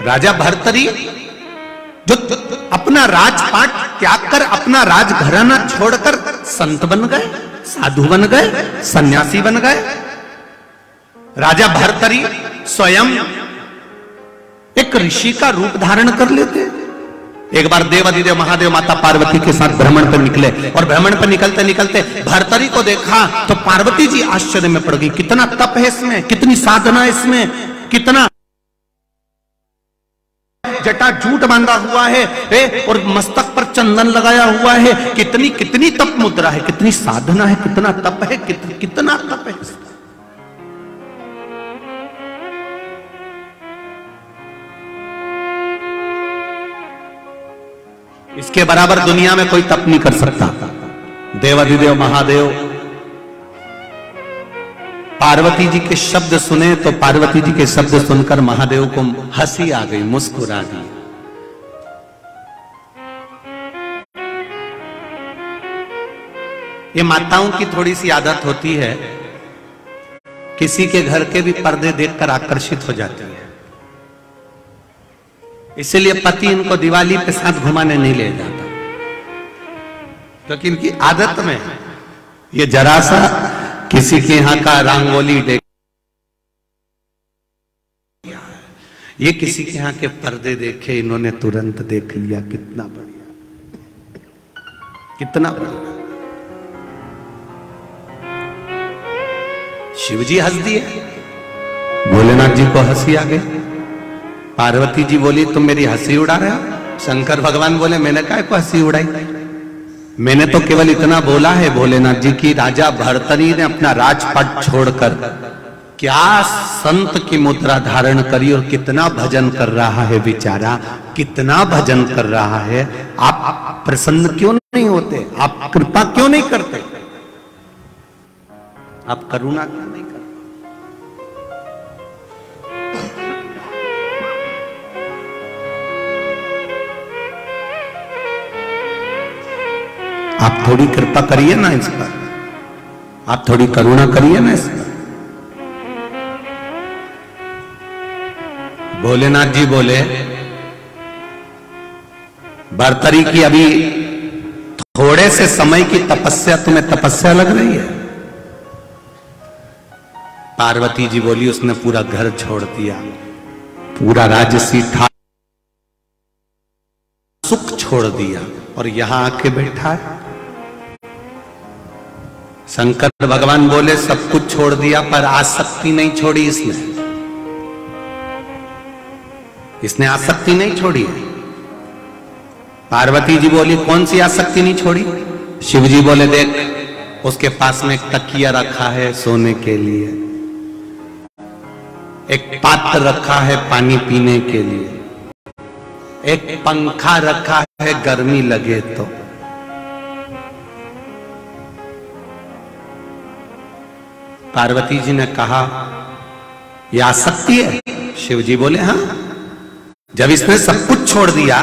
राजा भर्तरी जो अपना राजपाट त्याग कर, अपना राजघराना छोड़कर संत बन गए, साधु बन गए, सन्यासी बन गए। राजा भर्तरी स्वयं एक ऋषि का रूप धारण कर लेते। एक बार देवाधिदेव महादेव माता पार्वती के साथ भ्रमण पर निकले और भ्रमण पर निकलते निकलते भर्तरी को देखा तो पार्वती जी आश्चर्य में पड़ गई। कितना तप है इसमें, कितनी साधना इसमें, कितना जटा जूट बांधा हुआ है और मस्तक पर चंदन लगाया हुआ है, कितनी कितनी तप मुद्रा है, कितनी साधना है, कितना तप है, कितना तप है। इसके बराबर दुनिया में कोई तप नहीं कर सकता। देवाधिदेव महादेव पार्वती जी के शब्द सुने तो पार्वती जी के शब्द सुनकर महादेव को हंसी आ गई, मुस्कुरा दी। ये माताओं की थोड़ी सी आदत होती है, किसी के घर के भी पर्दे देखकर आकर्षित हो जाती है, इसलिए पति इनको दिवाली के साथ घुमाने नहीं ले जाता, क्योंकि इनकी आदत में ये जरा सा किसी के यहां का रंगोली देख, ये किसी के यहां के पर्दे देखे, इन्होंने तुरंत देख लिया, कितना बढ़िया, कितना बढ़िया। शिवजी हंस दिए, भोलेनाथ जी को हंसी आ गई। पार्वती जी बोली तुम मेरी हंसी उड़ा रहे हो। शंकर भगवान बोले मैंने काय को हंसी उड़ाई, मैंने तो केवल इतना बोला है भोलेनाथ जी की राजा भर्तरी ने अपना राजपाट छोड़कर क्या संत की मुद्रा धारण करी और कितना भजन कर रहा है बेचारा, कितना भजन कर रहा है। आप प्रसन्न क्यों नहीं होते, आप कृपा क्यों नहीं करते, आप करुणा क्यों नहीं करते। आप थोड़ी कृपा करिए ना इस पर, आप थोड़ी करुणा करिए ना इस पर। भोलेनाथ जी बोले भर्तरी की अभी थोड़े से समय की तपस्या तुम्हें तपस्या लग रही है। पार्वती जी बोली उसने पूरा घर छोड़ दिया, पूरा राजसी था सुख छोड़ दिया और यहां आके बैठा है। शंकर भगवान बोले सब कुछ छोड़ दिया पर आसक्ति नहीं छोड़ी इसने आसक्ति नहीं छोड़ी। पार्वती जी बोली कौन सी आसक्ति नहीं छोड़ी। शिव जी बोले देख उसके पास में एक तकिया रखा है सोने के लिए, एक पात्र रखा है पानी पीने के लिए, एक पंखा रखा है गर्मी लगे तो। पार्वती जी ने कहा यह आसक्ति है। शिव जी बोले हाँ, जब इसने सब कुछ छोड़ दिया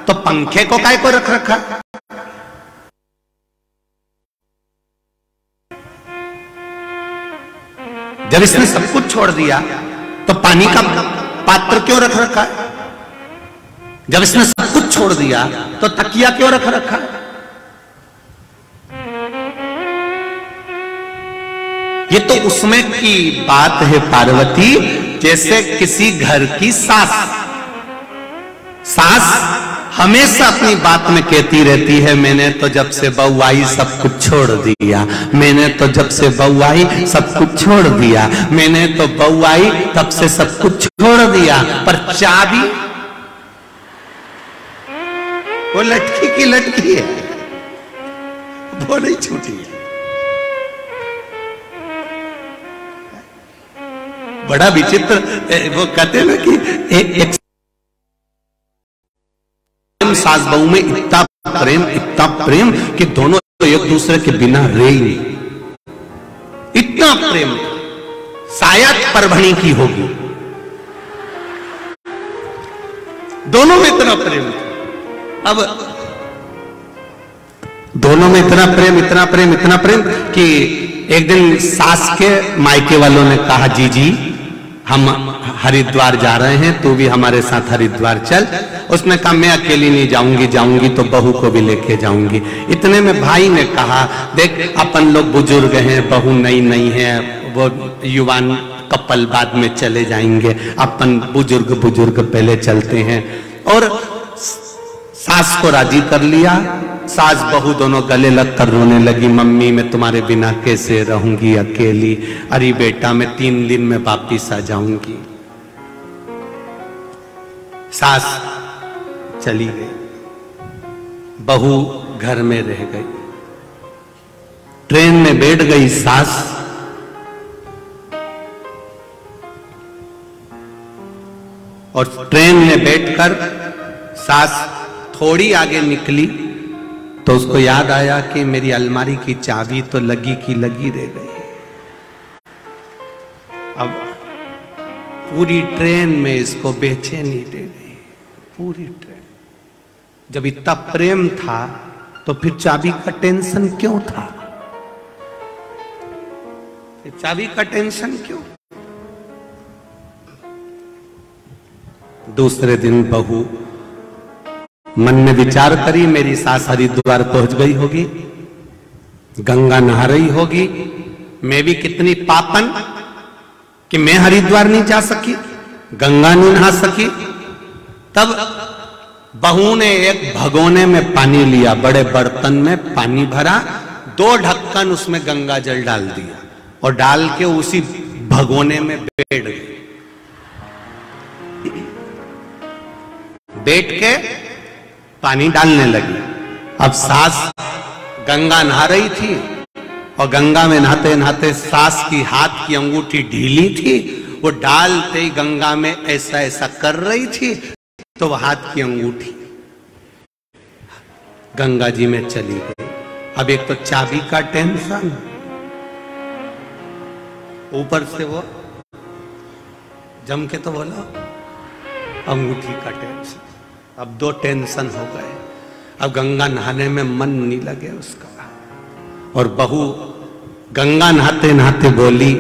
तो पंखे को काय को रख रखा। जब इसने सब कुछ छोड़ दिया तो पानी का पात्र क्यों रख रखा है। जब इसने सब कुछ छोड़ दिया तो तकिया क्यों रख रखा है। ये तो उसमें की बात है पार्वती, जैसे किसी घर की सास हमेशा अपनी बात में कहती रहती है मैंने तो जब से बहू आई सब कुछ छोड़ दिया, मैंने तो जब से बहू आई सब कुछ छोड़ दिया, मैंने तो बहू आई तब से सब कुछ छोड़ दिया, पर चाबी वो लटकी की लटकी है, वो नहीं छूटी है। बड़ा विचित्र वो कहते हैं ना कि एक सास बहू में इतना प्रेम कि दोनों एक दूसरे के बिना रह ही नहीं। इतना प्रेम शायद परभणी की होगी, दोनों में इतना प्रेम। अब दोनों में इतना प्रेम कि एक दिन सास के मायके वालों ने कहा जी हम हरिद्वार जा रहे हैं, तू भी हमारे साथ हरिद्वार चल। उसने कहा मैं अकेली नहीं जाऊंगी, जाऊंगी तो बहू को भी लेके जाऊंगी। इतने में भाई ने कहा देख अपन लोग बुजुर्ग हैं, बहू नई नई है, वो युवान कपल बाद में चले जाएंगे, अपन बुजुर्ग बुजुर्ग पहले चलते हैं। और सास को राजी कर लिया। सास बहू दोनों गले लग कर रोने लगी, मम्मी मैं तुम्हारे बिना कैसे रहूंगी अकेली। अरे बेटा मैं 3 दिन में वापिस आ जाऊंगी। सास चली गई, बहू घर में रह गई। ट्रेन में बैठ गई सास, और ट्रेन में बैठकर सास थोड़ी आगे निकली तो उसको याद आया कि मेरी अलमारी की चाबी तो लगी की लगी रह गई। अब पूरी ट्रेन में इसको बेचैनी दे गई, पूरी ट्रेन। जब इतना प्रेम था तो फिर चाबी का टेंशन क्यों था? चाबी का टेंशन क्यों? दूसरे दिन बहू मन में विचार करी, मेरी सास हरिद्वार पहुंच गई होगी, गंगा नहा रही होगी, मैं भी कितनी पापन कि मैं हरिद्वार नहीं जा सकी, गंगा नहीं नहा सकी। तब बहू ने एक भगोने में पानी लिया, बड़े बर्तन में पानी भरा, 2 ढक्कन उसमें गंगा जल डाल दिया और डाल के उसी भगोने में बैठ गई। बैठ के पानी डालने लगी। अब सास गंगा नहा रही थी और गंगा में नहाते नहाते सास की हाथ की अंगूठी ढीली थी, वो डालते ही गंगा में ऐसा ऐसा कर रही थी तो वह हाथ की अंगूठी गंगा जी में चली गई। अब एक तो चाबी का टेंशन, ऊपर से वो जम के तो बोलो अंगूठी का टेंशन। अब 2 टेंशन हो गए। अब गंगा नहाने में मन नहीं लगे उसका। और बहू गंगा नहाते नहाते बोली,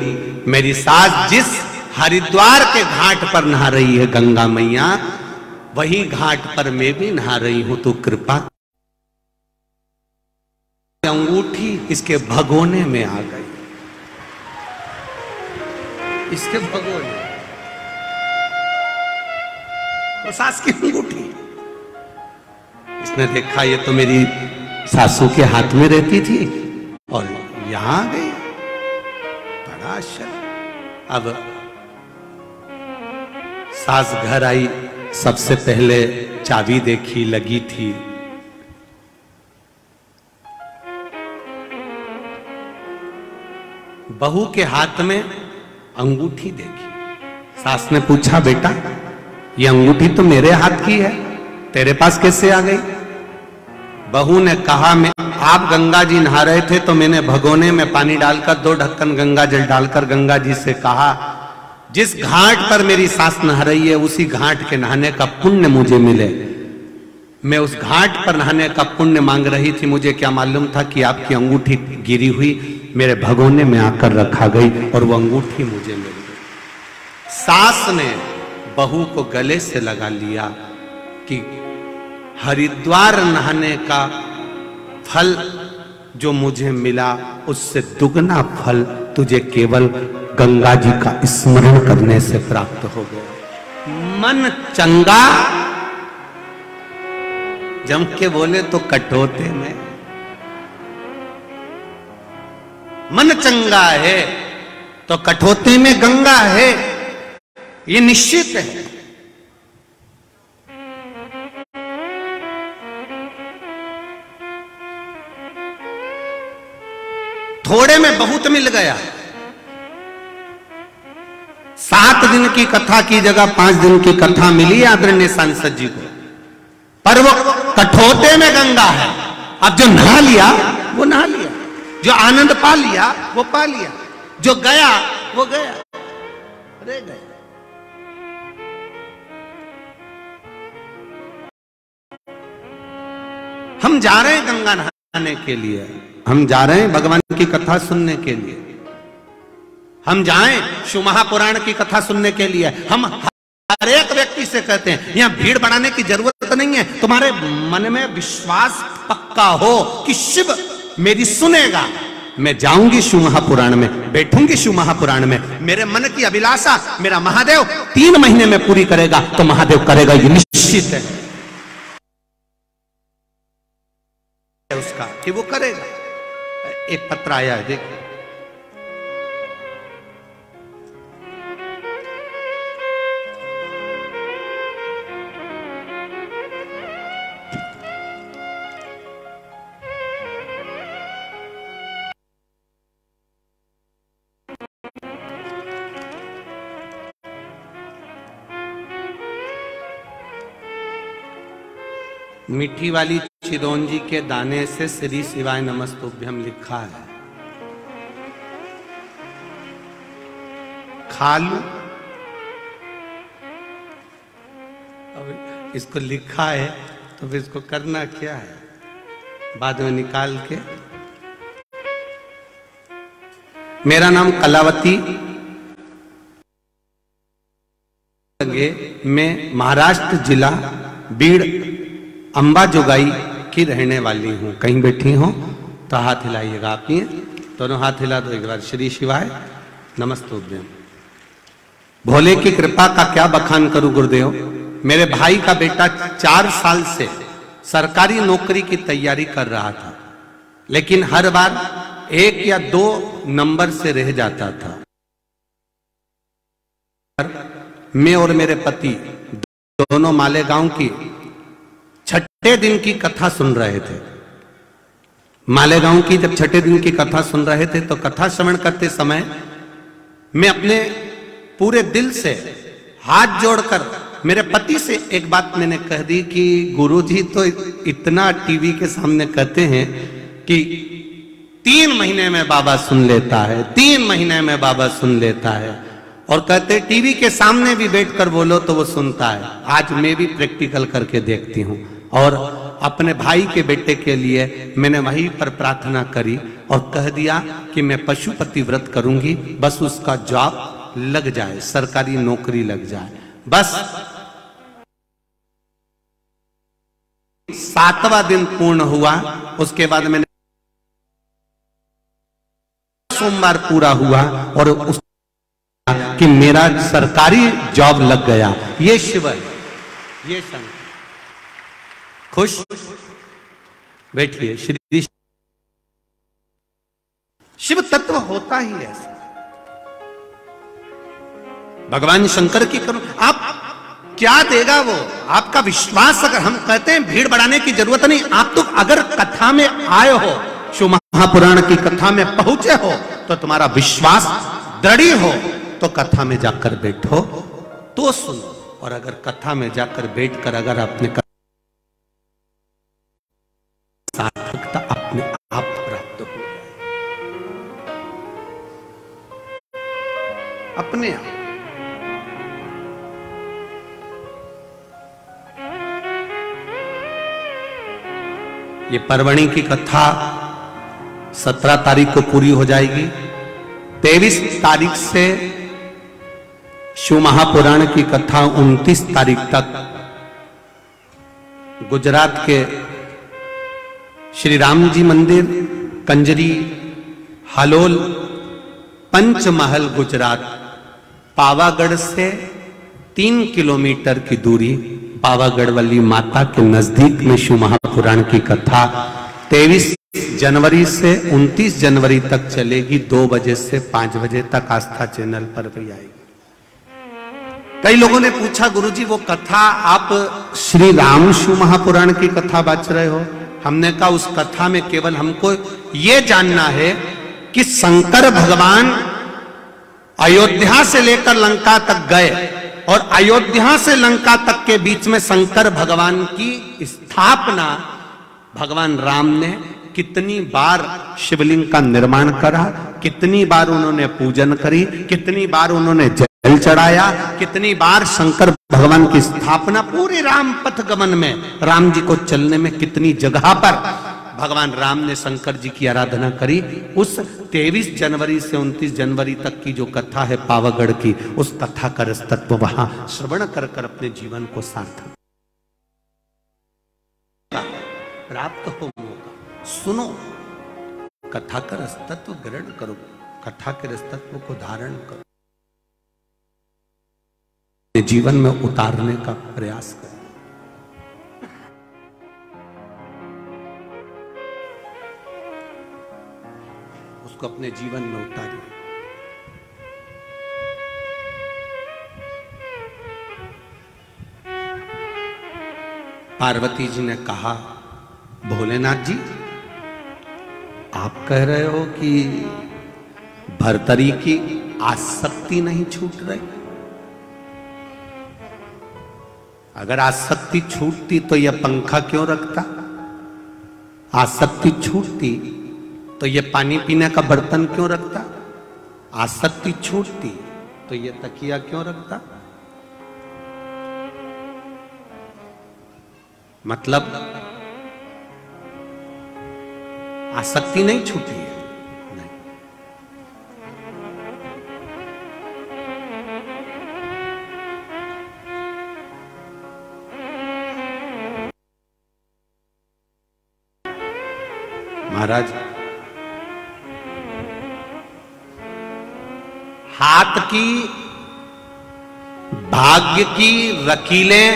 मेरी सास जिस हरिद्वार के घाट पर नहा रही है गंगा मैया, वही घाट पर मैं भी नहा रही हूं, तू कृपा। अंगूठी इसके भगोने में आ गई, इसके भगोने, वो सास की अंगूठी। इसने देखा ये तो मेरी सासू के हाथ में रहती थी और यहां आ गई, बड़ा आश्चर्य। अब सास घर आई, सबसे पहले चाबी देखी, लगी थी। बहू के हाथ में अंगूठी देखी। सास ने पूछा, बेटा ये अंगूठी तो मेरे हाथ की है, तेरे पास कैसे आ गई? बहू ने कहा, मैं आप गंगा जी नहा रहे थे तो मैंने भगोने में पानी डालकर 2 ढक्कन गंगा जल डालकर गंगा जी से कहा, जिस घाट पर मेरी सास नहा रही है उसी घाट के नहाने का पुण्य मुझे मिले। मैं उस घाट पर नहाने का पुण्य मांग रही थी, मुझे क्या मालूम था कि आपकी अंगूठी गिरी हुई मेरे भगोने में आकर रखा गई और वो अंगूठी मुझे मिल गई। सास ने बहू को गले से लगा लिया कि हरिद्वार नहाने का फल जो मुझे मिला उससे दुगना फल तुझे केवल गंगा जी का स्मरण करने से प्राप्त हो गया। मन चंगा, जम के बोले तो कटोते में, मन चंगा है तो कठोते में गंगा है, ये निश्चित है। थोड़े में बहुत मिल गया। 7 दिन की कथा की जगह 5 दिन की कथा मिली आदरणीय सांसद जी को, पर वो कठोते में गंगा है। अब जो नहा लिया वो नहा लिया, जो आनंद पा लिया वो पा लिया, जो गया वो गया, रह गया। हम जा रहे हैं गंगा नहाने के लिए, हम जा रहे हैं भगवान की कथा सुनने के लिए। हम जाएं शिव महापुराण की कथा सुनने के लिए। हम हर एक व्यक्ति से कहते हैं यहां भीड़ बढ़ाने की जरूरत नहीं है, तुम्हारे मन में विश्वास पक्का हो कि शिव मेरी सुनेगा, मैं जाऊंगी शिव महापुराण में, बैठूंगी शिव महापुराण में, मेरे मन की अभिलाषा मेरा महादेव 3 महीने में पूरी करेगा, तो महादेव करेगा, ये निश्चित है उसका कि वो करेगा। एक पत्र आया है, देखिए। मीठी वाली चिरौंजी के दाने से श्री शिवाय नमस्तुभ्यम लिखा है, खा लूं। अब इसको लिखा है तो फिर इसको करना क्या है, बाद में निकाल के। मेरा नाम कलावती, मैं महाराष्ट्र जिला बीड़ अंबाजोगाई की रहने वाली हूं। कहीं बैठी हो तो हाथ हिलाइएगा, आप ही दोनों हाथ हिला दो एक बार। श्री शिवाय नमस्तुभ्यम। भोले की कृपा का क्या बखान करूं गुरुदेव। मेरे भाई का बेटा 4 साल से सरकारी नौकरी की तैयारी कर रहा था, लेकिन हर बार 1 या 2 नंबर से रह जाता था। मैं और मेरे पति दोनों मालेगांव की 6ठे दिन की कथा सुन रहे थे। मालेगांव की जब 6ठे दिन की कथा सुन रहे थे तो कथा श्रवण करते समय मैं अपने पूरे दिल से हाथ जोड़कर मेरे पति से एक बात मैंने कह दी कि गुरुजी तो इतना टीवी के सामने कहते हैं कि 3 महीने में बाबा सुन लेता है, 3 महीने में बाबा सुन लेता है, और कहते टीवी के सामने भी बैठकर बोलो तो वो सुनता है। आज मैं भी प्रैक्टिकल करके देखती हूँ, और अपने भाई के बेटे के लिए मैंने वहीं पर प्रार्थना करी और कह दिया कि मैं पशुपति व्रत करूंगी, बस उसका जॉब लग जाए, सरकारी नौकरी लग जाए। बस 7वां दिन पूर्ण हुआ, उसके बाद मैंने सोमवार पूरा हुआ और उस कि मेरा सरकारी जॉब लग गया। ये शिव है, ये शंकर। खुश बैठिए। श्री शिव तत्व होता ही ऐसा। भगवान शंकर की करो, आप क्या देगा वो, आपका विश्वास। अगर हम कहते हैं भीड़ बढ़ाने की जरूरत नहीं, आप तो अगर कथा में आए हो, शिव महापुराण की कथा में पहुंचे हो, तो तुम्हारा विश्वास दृढ़ हो तो कथा में जाकर बैठो तो सुनो। और अगर कथा में जाकर बैठकर अगर आपने सार्थकता अपने आप प्राप्त हो अपने आप। ये परवणी की कथा 17 तारीख को पूरी हो जाएगी। 23 तारीख से शिव महापुराण की कथा 29 तारीख तक गुजरात के श्री राम जी मंदिर कंजरी हालोल पंचमहल गुजरात पावागढ़ से 3 किलोमीटर की दूरी पावागढ़ वाली माता के नजदीक में शिव महापुराण की कथा 23 जनवरी से 29 जनवरी तक चलेगी। 2 बजे से 5 बजे तक आस्था चैनल पर भी आएगी। कई लोगों ने पूछा गुरुजी वो कथा आप श्री राम शिव महापुराण की कथा बाच रहे हो। हमने कहा उस कथा में केवल हमको ये जानना है कि शंकर भगवान अयोध्या से लेकर लंका तक गए और अयोध्या से लंका तक के बीच में शंकर भगवान की स्थापना भगवान राम ने कितनी बार शिवलिंग का निर्माण करा, कितनी बार उन्होंने पूजन करी, कितनी बार उन्होंने जल चढ़ाया, कितनी बार शंकर भगवान की स्थापना पूरे राम पथ गमन में राम जी को चलने में कितनी जगह पर भगवान राम ने शंकर जी की आराधना करी। उस 23 जनवरी से 29 जनवरी तक की जो कथा है पावागढ़ की, उस कथा का रस तत्व वहां श्रवण कर कर अपने जीवन को सार्थक प्राप्त हो मौका। सुनो, कथा का रस तत्व ग्रहण करो, कथा के रस तत्व को धारण करो, जीवन में उतारने का प्रयास करो। उसको अपने जीवन में उतारिए। पार्वती जी ने कहा, भोलेनाथ जी आप कह रहे हो कि भर्तरी की आसक्ति नहीं छूट रही। अगर आसक्ति छूटती तो यह पंखा क्यों रखता? आसक्ति छूटती तो यह पानी पीने का बर्तन क्यों रखता? आसक्ति छूटती तो यह तकिया क्यों रखता? मतलब आसक्ति नहीं छूटी है। नहीं। महाराज, हाथ की भाग्य की लकीरें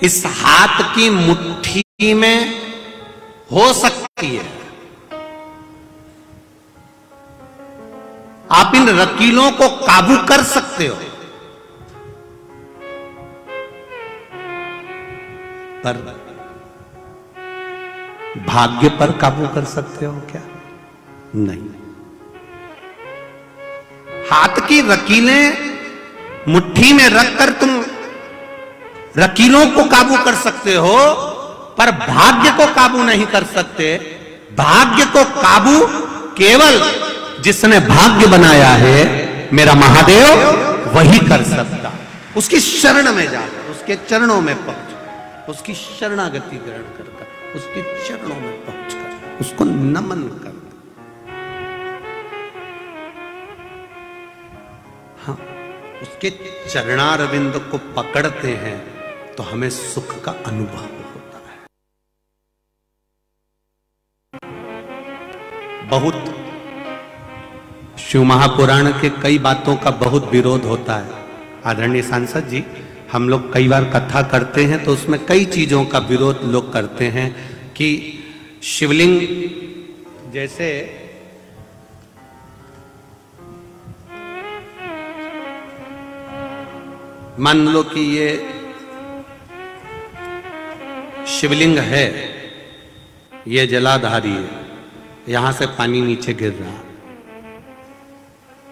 इस हाथ की मुट्ठी में हो सकती है। आप इन लकीरों को काबू कर सकते हो, पर भाग्य पर काबू कर सकते हो क्या? नहीं। हाथ की लकीरें मुट्ठी में रखकर तुम लकीरों को काबू कर सकते हो, पर भाग्य को काबू नहीं कर सकते। भाग्य को काबू केवल जिसने भाग्य बनाया है, मेरा महादेव, वही कर सकता। उसकी शरण में जाकर, उसके चरणों में पहुंच, उसकी शरणागति ग्रहण कर, उसके चरणों में पहुंचकर उसको नमन कर। हाँ, उसके चरणारविंद को पकड़ते हैं तो हमें सुख का अनुभव होता है। बहुत शिव महापुराण के कई बातों का बहुत विरोध होता है। आदरणीय सांसद जी, हम लोग कई बार कथा करते हैं तो उसमें कई चीजों का विरोध लोग करते हैं कि शिवलिंग जैसे मान लो कि ये शिवलिंग है, ये जलाधारी है, यहां से पानी नीचे गिर रहा।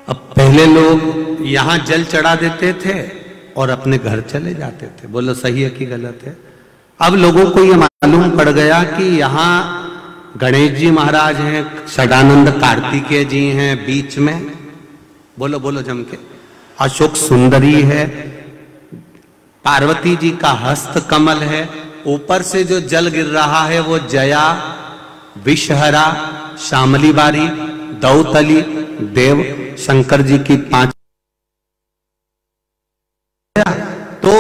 अब पहले लोग यहां जल चढ़ा देते थे और अपने घर चले जाते थे। बोलो सही है कि गलत है? अब लोगों को यह मालूम पड़ गया कि यहां गणेश जी महाराज हैं, षडानंद कार्तिकेय जी हैं बीच में, बोलो बोलो जम के, अशोक सुंदरी है, पार्वती जी का हस्त कमल है, ऊपर से जो जल गिर रहा है वो जया, विषहरा, श्यामली बारी, दौतली, देव, शंकर जी की 5। तो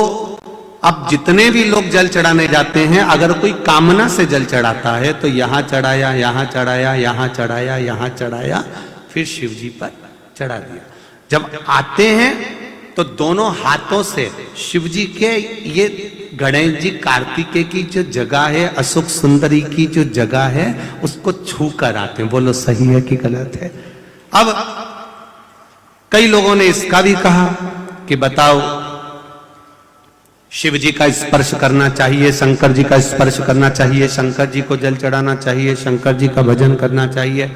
अब जितने भी लोग जल चढ़ाने जाते हैं, अगर कोई कामना से जल चढ़ाता है तो यहां चढ़ाया, यहां चढ़ाया, यहां चढ़ाया, यहां चढ़ाया, फिर शिव जी पर चढ़ा दिया। जब आते हैं तो दोनों हाथों से शिव जी के, ये गणेश जी कार्तिकेय की जो जगह है, अशोक सुंदरी की जो जगह है, उसको छू कर आते हैं। बोलो सही है कि गलत है? अब कई लोगों ने इसका भी कहा कि बताओ, शिव जी का स्पर्श करना चाहिए, शंकर जी का स्पर्श करना चाहिए, शंकर जी को जल चढ़ाना चाहिए, शंकर जी का भजन करना चाहिए।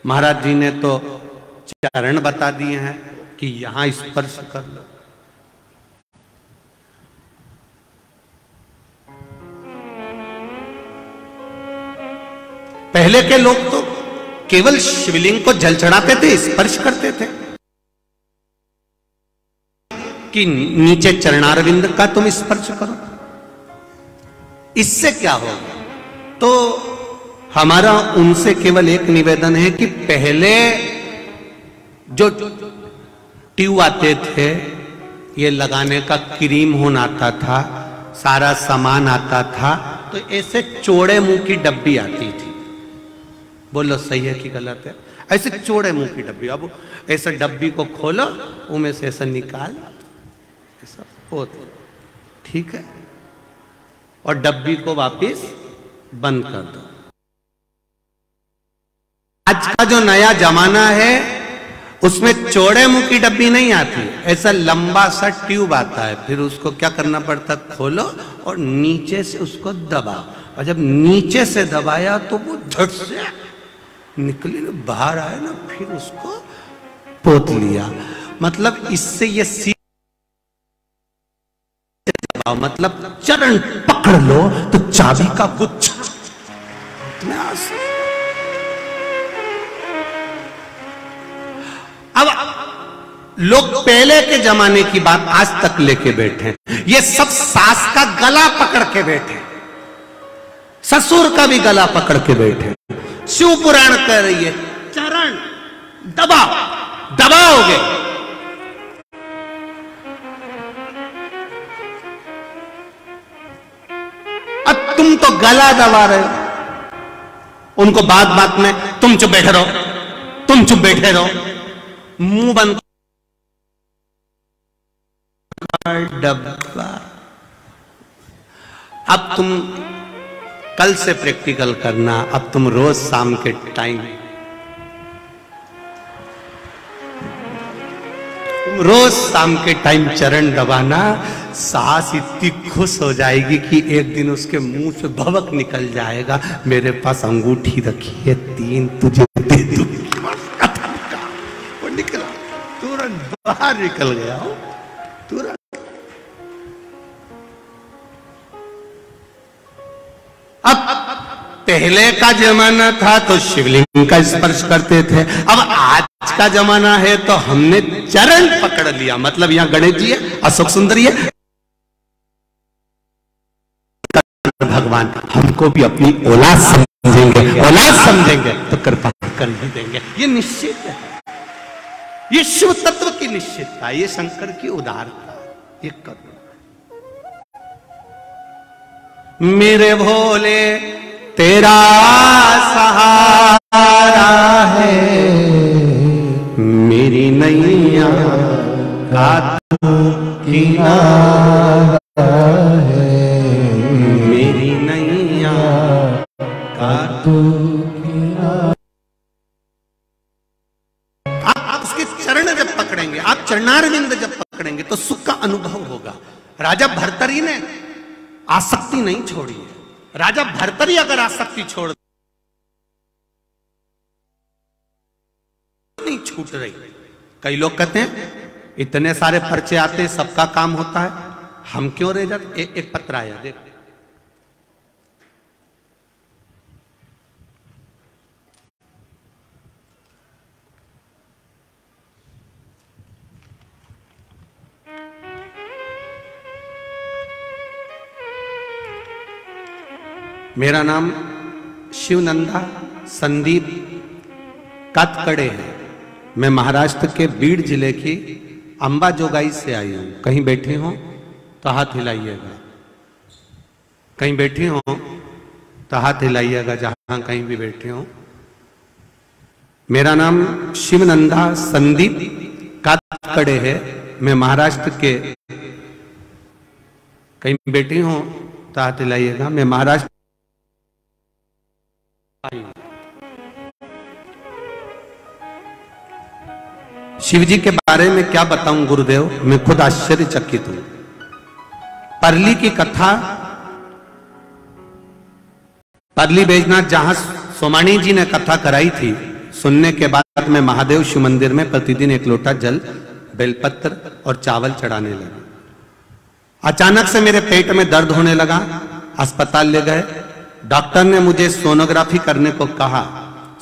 महाराज जी ने तो चरण बता दिए हैं कि यहां स्पर्श कर लो। पहले के लोग तो केवल शिवलिंग को जल चढ़ाते थे, स्पर्श करते थे कि नीचे चरणारविंद का तुम स्पर्श करो, इससे क्या होगा? तो हमारा उनसे केवल एक निवेदन है कि पहले जो ट्यूब आते थे, ये लगाने का क्रीम होना आता था, सारा सामान आता था, तो ऐसे चौड़े मुंह की डब्बी आती थी। बोलो सही है कि गलत है? ऐसे चौड़े मुंह की डब्बी। अब ऐसे डब्बी को खोलो, उनमें से ऐसा निकाल, ऐसा पोत, ठीक है, और डब्बी को वापस बंद कर दो। आज का जो नया जमाना है उसमें चौड़े मुंह की डब्बी नहीं आती, ऐसा लंबा सा ट्यूब आता है। फिर उसको क्या करना पड़ता, खोलो और नीचे से उसको दबाओ, और जब नीचे से दबाया तो वो झट से निकली ना, बाहर आए ना, फिर उसको पोत लिया। मतलब इससे ये सीख दबाओ, मतलब चरण पकड़ लो तो चाबी का गुच्छा। अब लोग पहले के जमाने की बात आज तक लेके बैठे हैं। ये सब सास का गला पकड़ के बैठे, ससुर का भी गला पकड़ के बैठे। शिव पुराण कह रही है चरण दबाओ, दबाओगे अब तुम तो गला दबा रहे हो। उनको बात बात में तुम चुप बैठे रहो, तुम चुप बैठे रहो, मुंह बंद डब्बा। अब तुम कल से प्रैक्टिकल करना, अब तुम रोज शाम के टाइम, रोज शाम के टाइम चरण दबाना। सास इतनी खुश हो जाएगी कि एक दिन उसके मुंह से भवक निकल जाएगा, मेरे पास अंगूठी रखी है 3, तुझे दे दूंगी। वो निकला, तुरंत बाहर निकल गया हो, तुरंत। अब पहले का जमाना था तो शिवलिंग का स्पर्श करते थे, अब आज का जमाना है तो हमने चरण पकड़ लिया। मतलब यहां गणेश जी है, अशोक सुंदरी है, भगवान हमको भी अपनी औलाद समझेंगे, औलाद समझेंगे तो कृपा कर ही देंगे। ये निश्चित है, ये शिव तत्व की निश्चितता, ये शंकर की उदारता, ये करुणा। मेरे भोले तेरा सहारा है, मेरी नैया का तू किनारा है, मेरी नैया का तू किनारा। आप उसके चरण जब पकड़ेंगे, आप चरणारविंद जब पकड़ेंगे तो सुख का अनुभव होगा। राजा भर्तरी ने आसक्ति नहीं छोड़ी है। राजा भर्तरी अगर आसक्ति छोड़ नहीं छूट रही। कई लोग कहते हैं इतने सारे पर्चे आते हैं, सबका काम होता है, हम क्यों रह जाते। एक पत्र आया, देख, मेरा नाम शिवनंदा संदीप कातकड़े है। मैं महाराष्ट्र के बीड जिले की अंबाजोगाई से आई हूं। कहीं बैठे हो तो हाथ हिलाइएगा, कहीं बैठे हो तो हाथ हिलाइएगा, जहां कहीं भी बैठे हो। मेरा नाम शिवनंदा संदीप कातकड़े है। मैं महाराष्ट्र के, कहीं बैठे हो तो हाथ हिलाइएगा। मैं महाराष्ट्र शिव जी के बारे में क्या बताऊं गुरुदेव, मैं खुद आश्चर्यचकित हूं। परली की कथा, परली बैजनाथ जहां सोमानी जी ने कथा कराई थी, सुनने के बाद मैं महादेव शिव मंदिर में प्रतिदिन 1 लोटा जल, बेलपत्र और चावल चढ़ाने लगा। अचानक से मेरे पेट में दर्द होने लगा, अस्पताल ले गए। डॉक्टर ने मुझे सोनोग्राफी करने को कहा।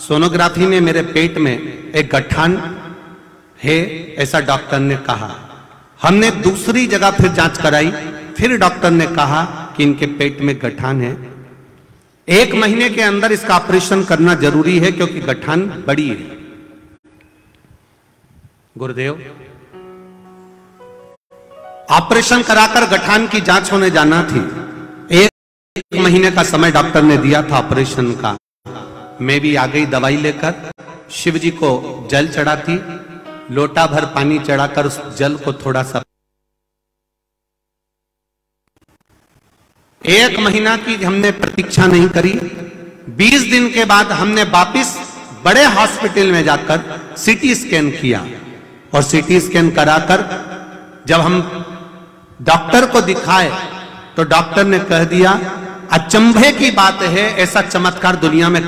सोनोग्राफी में मेरे पेट में एक गठान है, ऐसा डॉक्टर ने कहा। हमने दूसरी जगह फिर जांच कराई, फिर डॉक्टर ने कहा कि इनके पेट में गठान है। 1 महीने के अंदर इसका ऑपरेशन करना जरूरी है क्योंकि गठान बड़ी है। गुरुदेव, ऑपरेशन कराकर गठान की जांच होने जाना थी। 1 महीने का समय डॉक्टर ने दिया था ऑपरेशन का। मैं भी आ गई दवाई लेकर, शिव जी को जल चढ़ाती, लोटा भर पानी चढ़ाकर उस जल को थोड़ा सा 1 महीना की हमने प्रतीक्षा नहीं करी। 20 दिन के बाद हमने वापिस बड़े हॉस्पिटल में जाकर सीटी स्कैन किया और सीटी स्कैन कराकर जब हम डॉक्टर को दिखाए तो डॉक्टर ने कह दिया, अचंभे की बात है, ऐसा चमत्कार दुनिया में।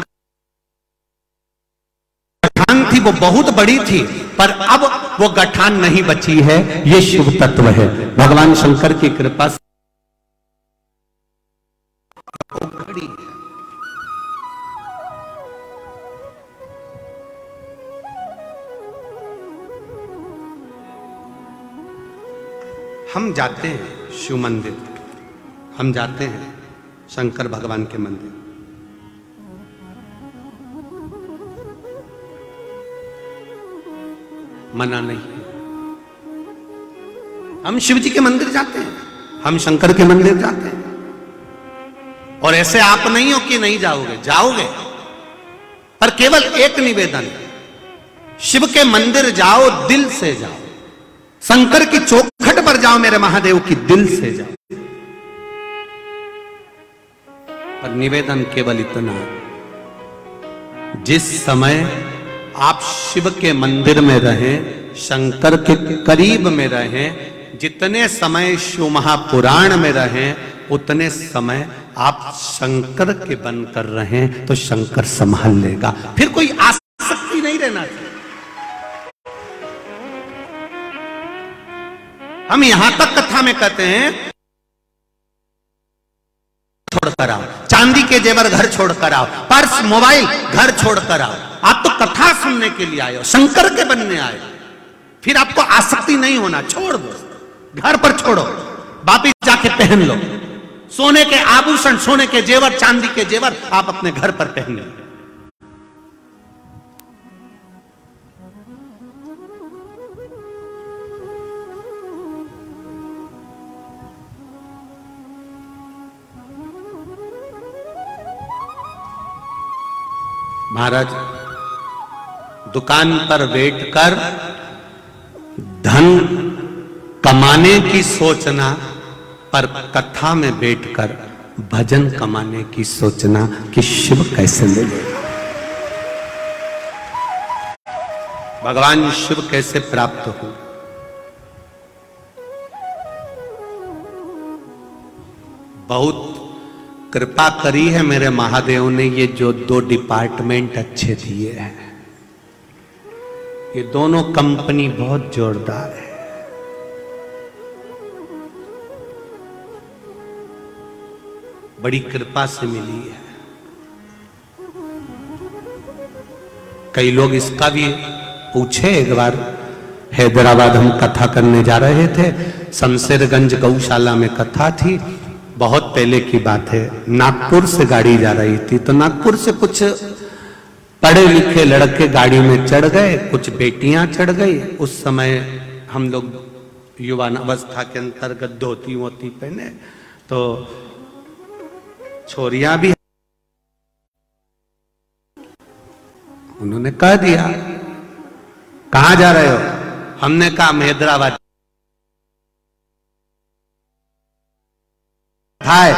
गठान थी वो बहुत बड़ी थी, पर अब वो गठान नहीं बची है। ये शिव तत्व है, भगवान शंकर की कृपा से खड़ी है। हम जाते हैं शिव मंदिर, हम जाते हैं शंकर भगवान के मंदिर, मना नहीं है। हम शिव जी के मंदिर जाते हैं, हम शंकर के मंदिर जाते हैं। और ऐसे आप नहीं हो कि नहीं जाओगे, जाओगे, पर केवल एक निवेदन, शिव के मंदिर जाओ, दिल से जाओ। शंकर की चौखट पर जाओ, मेरे महादेव की दिल से जाओ। पर निवेदन केवल इतना, जिस समय आप शिव के मंदिर में रहें, शंकर के करीब में रहें, जितने समय शिव महापुराण में रहें, उतने समय आप शंकर के बनकर रहें तो शंकर संभाल लेगा। फिर कोई आसक्ति नहीं रहना चाहिए। हम यहां तक कथा में कहते हैं, छोड़कर आओ, चांदी के जेवर घर छोड़कर आओ, पर्स मोबाइल घर छोड़कर आओ। आप तो कथा सुनने के लिए आए हो, शंकर के बनने आए। फिर आपको आसक्ति नहीं होना, छोड़ दो, घर पर छोड़ो, वापिस जाके पहन लो। सोने के आभूषण, सोने के जेवर, चांदी के जेवर आप अपने घर पर पहन लो। महाराज, दुकान पर बैठकर धन कमाने की सोचना, पर कथा में बैठकर भजन कमाने की सोचना कि शिव कैसे मिलेगा, भगवान शिव कैसे प्राप्त हो। बहुत कृपा करी है मेरे महादेव ने, ये जो 2 डिपार्टमेंट अच्छे दिए हैं, ये दोनों कंपनी बहुत जोरदार है। बड़ी कृपा से मिली है। कई लोग इसका भी पूछे। एक बार हैदराबाद हम कथा करने जा रहे थे, शमशेरगंज गौशाला में कथा थी, बहुत पहले की बात है। नागपुर से गाड़ी जा रही थी, तो नागपुर से कुछ पढ़े लिखे लड़के गाड़ी में चढ़ गए, कुछ बेटियां चढ़ गई। उस समय हम लोग युवा अवस्था के अंतर्गत धोती वोती पहने, तो छोरियां भी, उन्होंने कह दिया कहां जा रहे हो? हमने कहा हम हैदराबाद। हाय,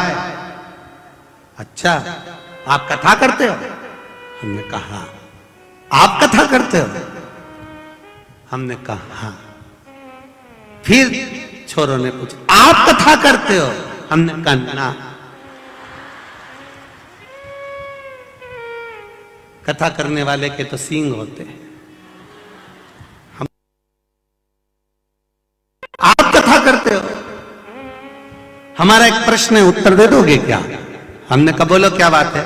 अच्छा आप कथा करते हो? हमने कहा आप कथा करते हो? हमने कहा हाँ। फिर छोरों ने पूछा आप कथा करते हो? हमने कहा ना। कथा करने वाले के तो सींग होते हैं। हम आप कथा करते हो? हमारा एक प्रश्न है, उत्तर दे दोगे क्या? हमने कहा बोलो क्या बात है?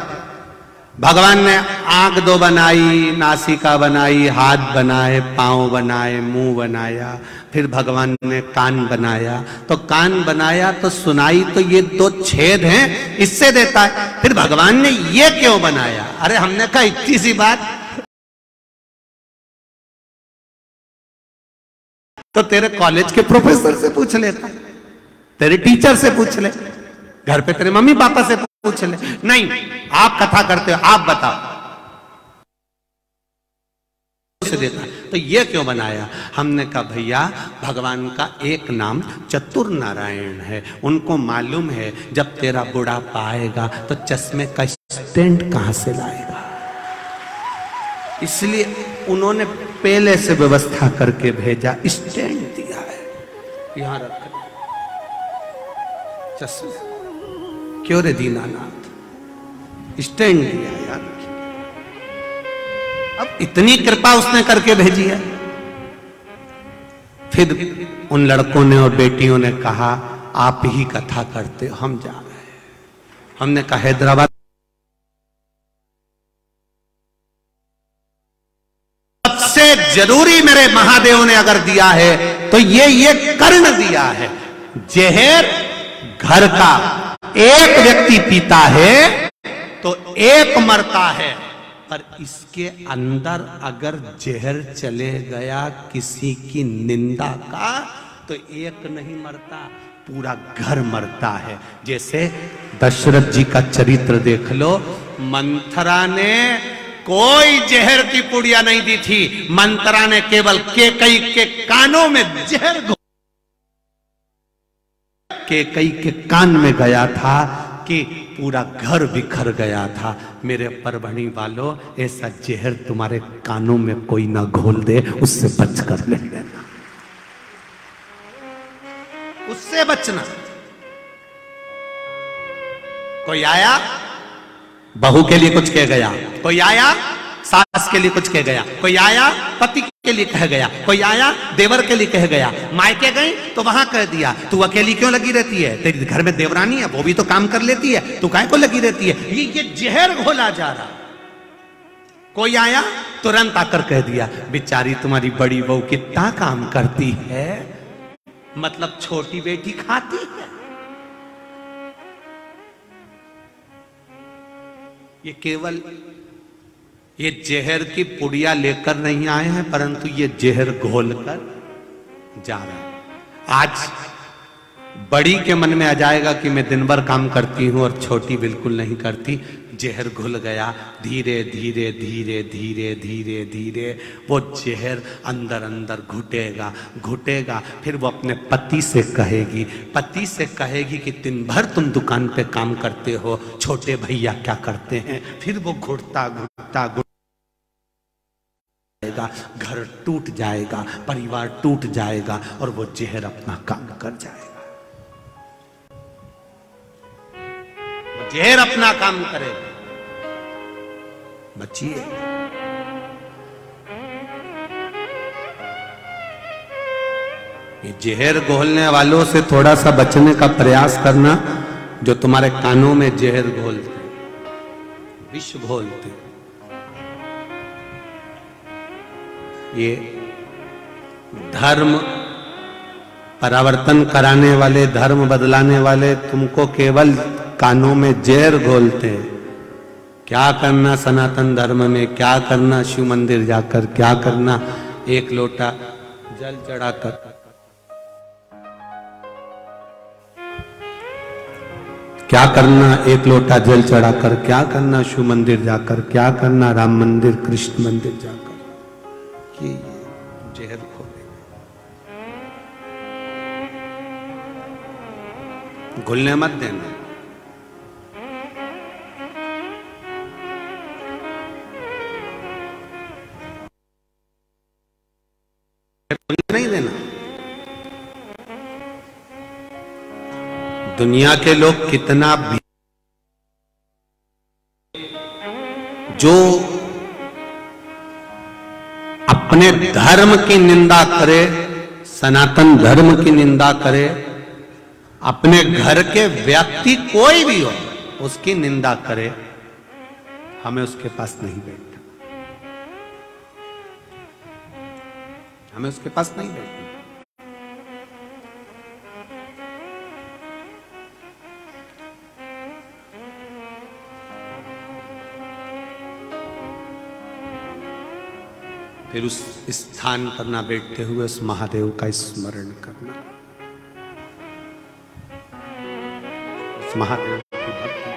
भगवान ने आंख दो बनाई, नासिका बनाई, हाथ बनाए, पांव बनाए, मुंह बनाया, फिर भगवान ने कान बनाया। तो कान बनाया तो सुनाई तो ये दो छेद हैं, इससे देता है। फिर भगवान ने ये क्यों बनाया? अरे हमने कहा इतनी सी बात, तो तेरे कॉलेज के प्रोफेसर से पूछ लेता, तेरे टीचर से पूछ ले, घर पे तेरे मम्मी पापा से पूछ ले। नहीं, आप कथा करते हो, आप बताओ से देता। तो ये क्यों बनाया? हमने कहा भैया भगवान का एक नाम चतुर नारायण है, उनको मालूम है जब तेरा बुढ़ापा आएगा तो चश्मे का स्टैंड कहां से लाएगा, इसलिए उन्होंने पहले से व्यवस्था करके भेजा, स्टैंड दिया है, यहां रख चश्मे। क्यों रे दीनानाथ, स्टैंड दिया यार। अब इतनी कृपा उसने करके भेजी है। फिर उन लड़कों ने और बेटियों ने कहा आप ही कथा करते हो, हम जा रहे हैं। हमने कहा हैदराबाद सबसे जरूरी मेरे महादेव ने अगर दिया है तो ये कर्ण दिया है। जहर घर का एक व्यक्ति पीता है तो एक मरता है, पर इसके अंदर अगर जहर चले गया किसी की निंदा का तो एक नहीं मरता, पूरा घर मरता है। जैसे दशरथ जी का चरित्र देख लो, मंथरा ने कोई जहर की पुड़िया नहीं दी थी, मंथरा ने केवल केकई के कानों में जहर, केकई के कान में गया था कि पूरा घर बिखर गया था। मेरे परभणी वालों, ऐसा जहर तुम्हारे कानों में कोई ना घोल दे, उससे बच कर ले लेना, उससे बचना। कोई आया बहू के लिए कुछ कह गया, कोई आया सास के लिए कुछ कह गया, कोई आया पति के लिए कह गया, कोई आया देवर के लिए कह गया, मायके गई तो वहां कह दिया तू अकेली क्यों लगी रहती है, तेरे घर में देवरानी है वो भी तो काम कर लेती है, तू काहे को लगी रहती है। ये जहर घोला जा रहा। कोई आया तुरंत आकर कह दिया बेचारी तुम्हारी बड़ी बहू कितना काम करती है, मतलब छोटी बेटी खाती है। ये केवल ये जहर की पुड़िया लेकर नहीं आए हैं, परंतु ये जहर घोल कर जा रहा है। आज बड़ी के मन में आ जाएगा कि मैं दिन भर काम करती हूं और छोटी बिल्कुल नहीं करती। जहर घुल गया, धीरे धीरे धीरे धीरे धीरे धीरे वो जहर अंदर अंदर घुटेगा घुटेगा। फिर वो अपने पति से कहेगी कि दिन भर तुम दुकान पे काम करते हो, छोटे भैया क्या करते हैं। फिर वो घुटता घुटता जाएगा, घर टूट जाएगा, परिवार टूट जाएगा और वो जहर अपना काम कर जाएगा। जहर अपना काम करेगा। बचिए। ये जहर घोलने वालों से थोड़ा सा बचने का प्रयास करना, जो तुम्हारे कानों में जहर घोलते, विष घोलते। ये धर्म परावर्तन कराने वाले, धर्म बदलाने वाले तुमको केवल कानों में जहर घोलते हैं। क्या करना सनातन धर्म में, क्या करना शिव मंदिर जाकर, क्या करना एक लोटा जल चढ़ाकर, क्या करना एक लोटा जल चढ़ाकर, क्या करना शिव मंदिर जाकर, क्या करना राम मंदिर कृष्ण मंदिर जाकर, ये जहर खोलेगा। घुलने मत देना। नहीं देना। दुनिया के लोग कितना भी जो अपने धर्म की निंदा करे, सनातन धर्म की निंदा करे, अपने घर के व्यक्ति कोई भी हो उसकी निंदा करे, हमें उसके पास नहीं बैठना, हमें उसके पास नहीं बैठना। फिर उस स्थान पर ना बैठते हुए उस महादेव का स्मरण करना, उस महादेव की भक्ति,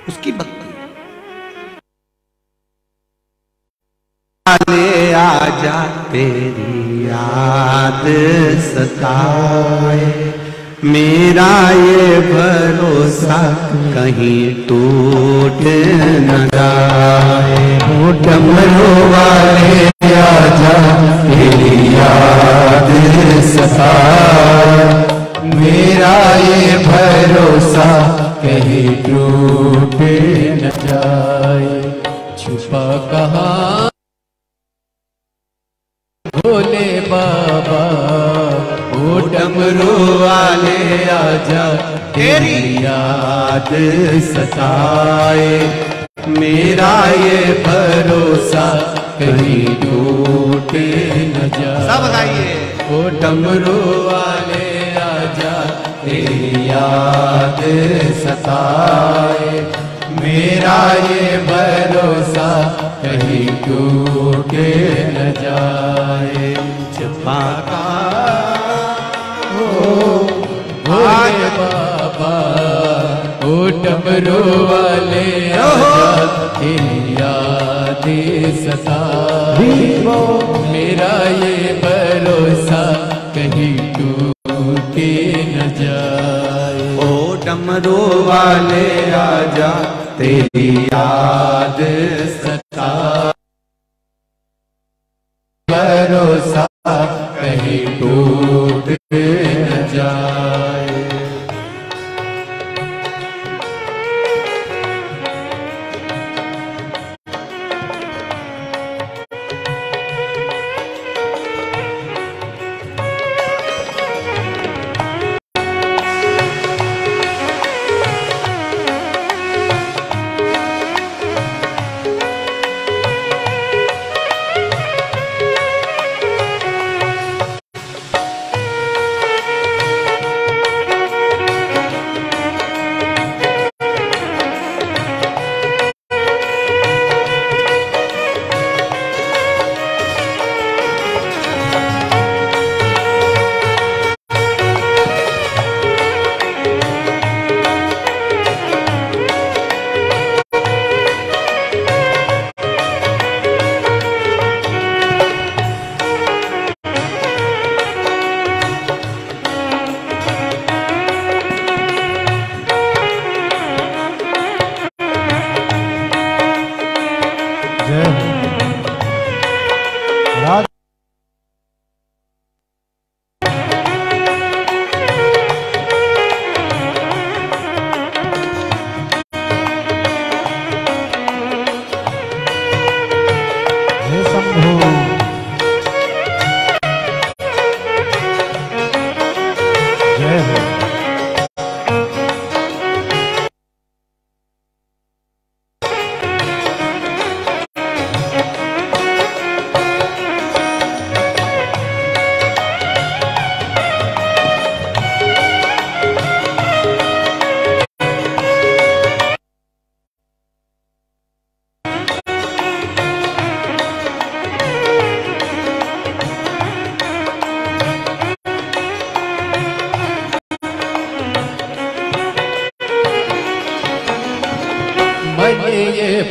उसकी भक्ति। ले आजा तेरी याद सताए, मेरा ये भरोसा कहीं टूट न जाए। ओ डमरू वाले आजा तेरी याद सताए, मेरा ये भरोसा कहीं टूट न जाए। छुपा कहाँ भोले बाबा, ओ डमरू वाले आजा तेरी याद सताए, मेरा ये भरोसा कहीं टूट न जाए। सब गाइए। ओ डमरू वाले आजा तेरी याद सताए, मेरा ये भरोसा कहीं टूट न जाए। छुपा भोले बाबा, ओ डमरू वाले आजा तेरी याद सताए, मेरा ये भरोसा कहीं टूट न जाए। ओ डमरू वाले आजा तेरी याद सताए, भरोसा कहीं टूट न जाए।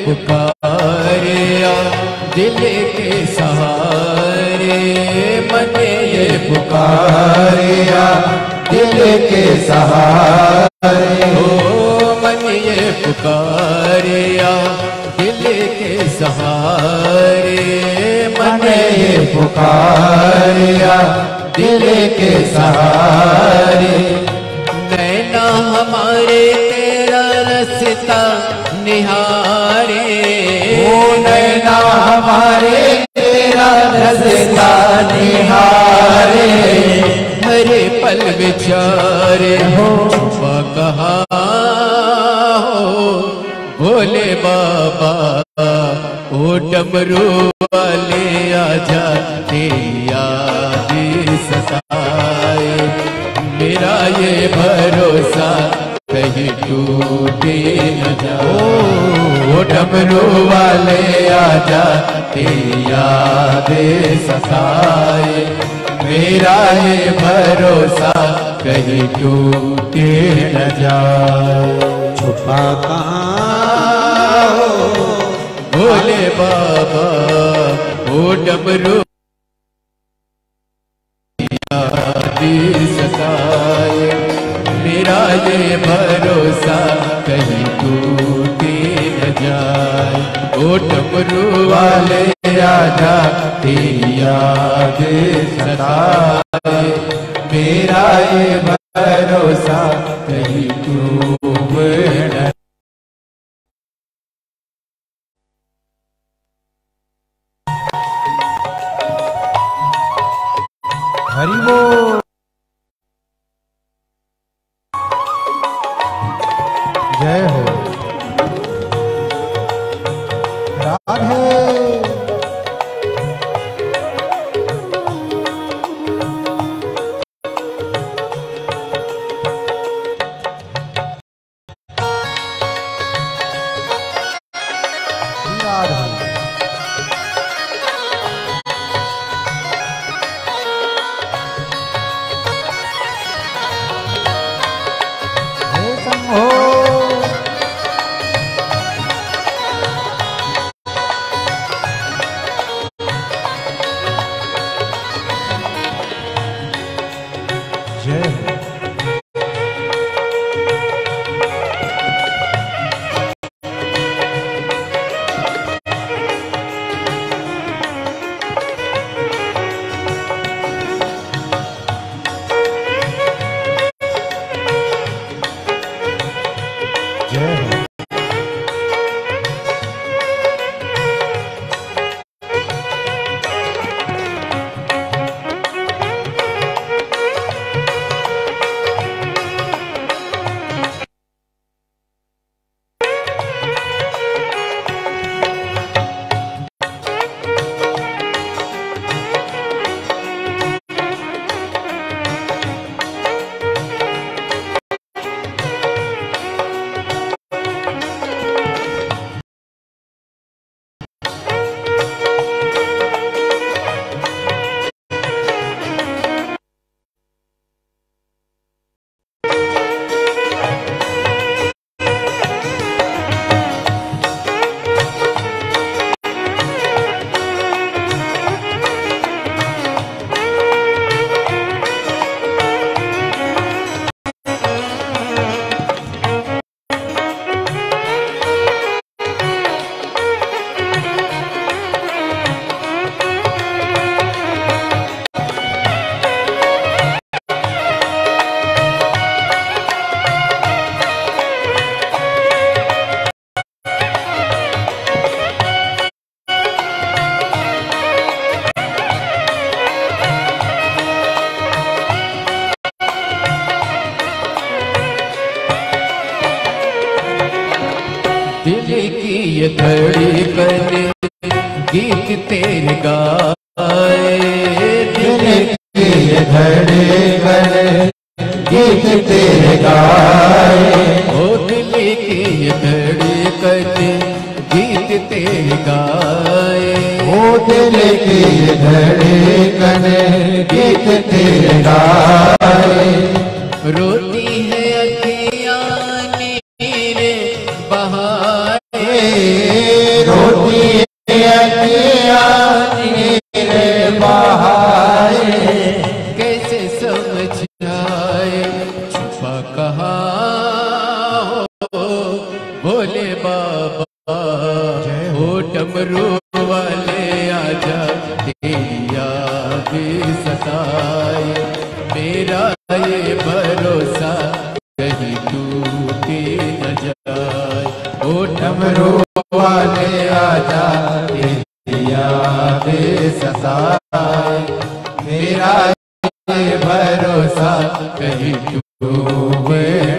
पुकारिया दिल के सहारे, मने ये पुकारिया दिल के सहारे। ओ मन ये पुकारिया दिल के सहारे, मने ये पुकारिया दिल के सहारे। नैना हमारे तेरा रस्ता निहारे, ओ नैना हमारे तेरा रस्ता निहारे। हर पल विचारे हो कहाँ हो भोले बाबा, ओ डमरू वाले आजा तेरी याद सताए, मेरा ये भरोसा कहीं टूटे न जाओ, ओ डमरू वाले आजा तेरी याद सताए, मेरा ये भरोसा कहीं टूटे न जाए। छुपा कहाँ हो भोले बाबा, ओ डमरू याद सताए, मेरा ये भरोसा कहीं टूटे न जाए, ओ डमरू वाले आजा तेरी याद सताए, मेरा ये भरोसा कहीं टूटे न। हरि बोल। जय हो राधे। दिल की ये धड़कन गीत तेरे गाए, दिल की ये धड़कन गीत तेरे गाए, ओ दिल की ये धड़कन गीत तेरे गाए, ओ दिल की ये धड़कन गीत तेरे गाए, रोती है अखियाँ नीरे बहाए, रोती है अखियाँ नीरे बहाए, कैसे समझाए छुपा कहाँ हो भोले बाबा, ओ डमरू वाले आजा तेरी याद सताए, मेरा ये भरोसा कहीं टूटे न जाए, ओ डमरू वाले आजा तेरी याद सताए, मेरा ये भरोसा भरोसा कहीं डूब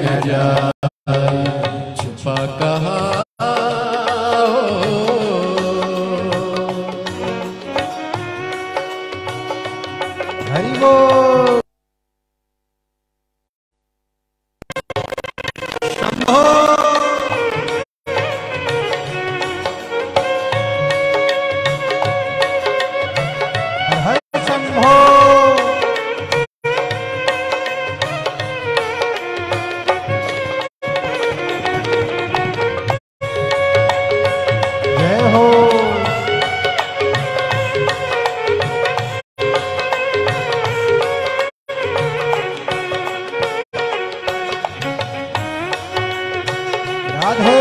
न जाए। छुपा कहाँ हरि बोल। हर शंभो। जय हो। राधे।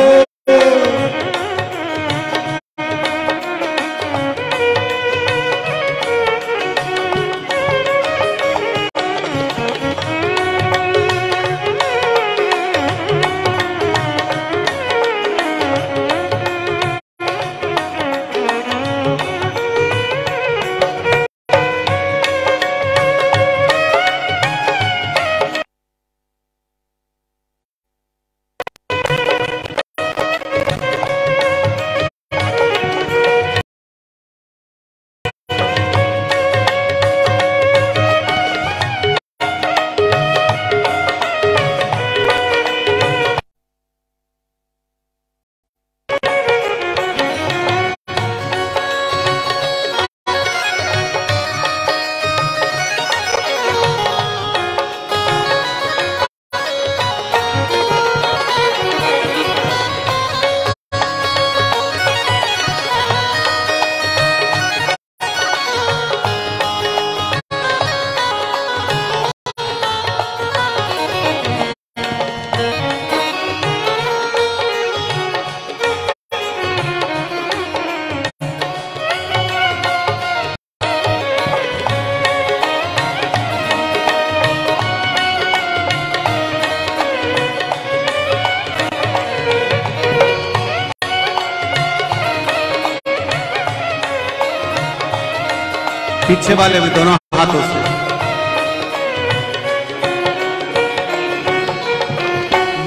पीछे वाले भी दोनों हाथों से।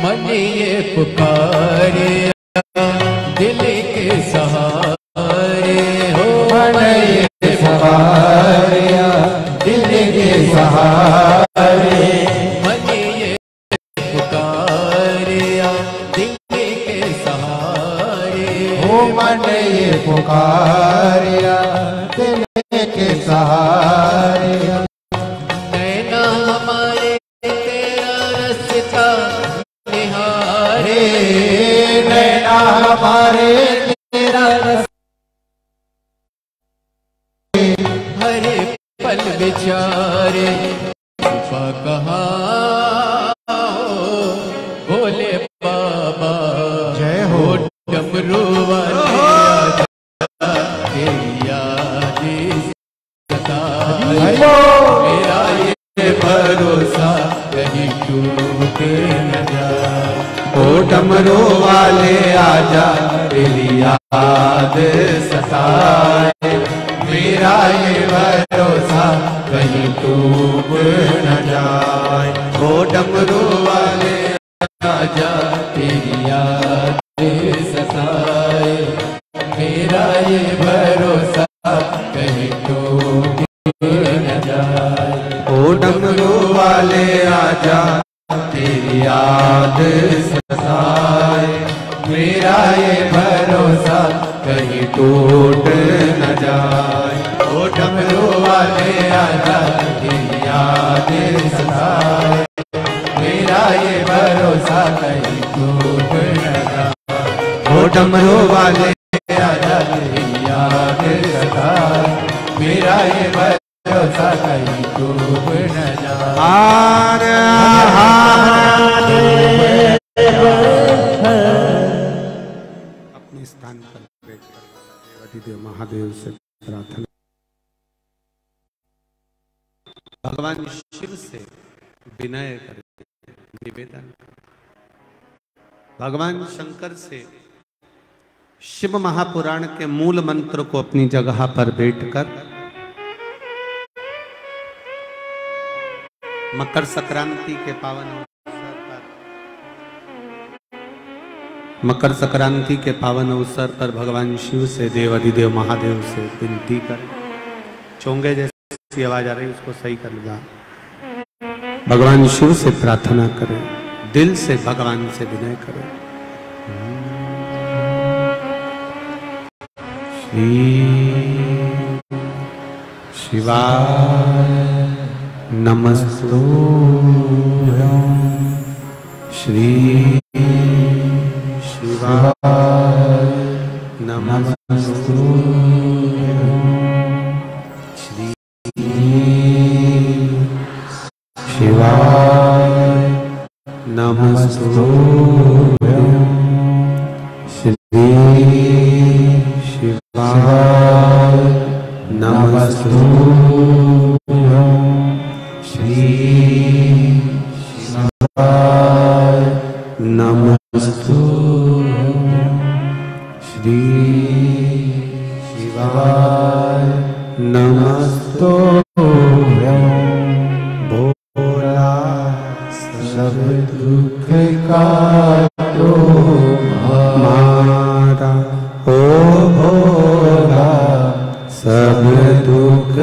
मन ये पुकारे दिल के सहारे हो। मन ये सहारे दिल के सहारे। मन ये पुकारे दिल के सहारे हो मन ये पुकारिया दिल के सहारे। नैना हमारे तेरा रास्ता निहारे। नैना हमारे तेरा हरे पल विचारे। छुपा कहाँ हो भोले बाबा। जय हो। डमरू वाले तेरी याद सताए। हरि बोल। मेरा ये भरोसा कहीं टूट न जाए। ओ डमरू वाले आजा तेरी याद सताए। मेरा ये भरोसा कहीं डूब न जाए। ओ डमरू वाले आजा तेरी याद सताए। मेरा ये भरोसा कहीं टूट न जाए। ओ डमरू वाले आजा तेरी याद सताए। मेरा ये भरोसा कहीं टूट न जाए। ओ डमरू वाले आजा तेरी याद सताए। मेरा ये भरोसा कहीं टूट न जाए। ओ डमरू वाले आजा तेरी याद सताए। मेरा ये भरोसा कहीं टूट न जाए। हार हार अपने स्थान पर बैठकर देवाधिदेव महादेव से प्रार्थना। भगवान शिव से विनय करके निवेदन। भगवान शंकर से शिव महापुराण के मूल मंत्र को अपनी जगह पर बैठकर मकर संक्रांति के पावन अवसर पर मकर संक्रांति के पावन अवसर पर भगवान शिव से देवाधिदेव महादेव से विनती करें। चोंगे जैसी आवाज आ रही उसको सही कर लगा। भगवान शिव से प्रार्थना करें, दिल से भगवान से विनय करें। श्री शिवाय नमस्तुभ्यं। श्री शिवाय नमस्तुभ्यं। श्री शिवाय नमस्तुभ्यं। श्री शिवाय नमस्तुभ्यं। श्री शिवाय नमस्तुभ्यं। श्री शिवाय नमस्तुभ्यं। भोला सब दुख काटो हमारा, ओ भोला सब दुख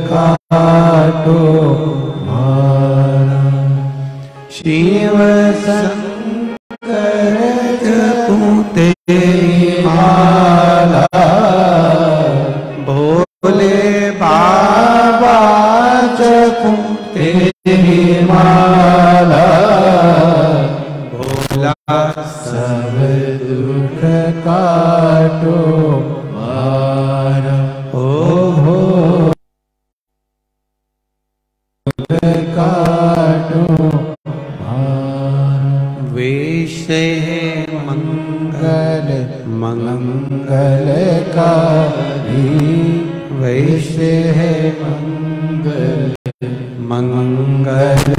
काटो हमारा। शिव शंकर जपूं तेरी माला, भोले बाबा जपूं तेरी माला। भोला सब दुख काटो हमारा, ओ भोला काटो हमारा। वेश है मंगल मंगलकारी, वेश है मंगल मंगलकारी।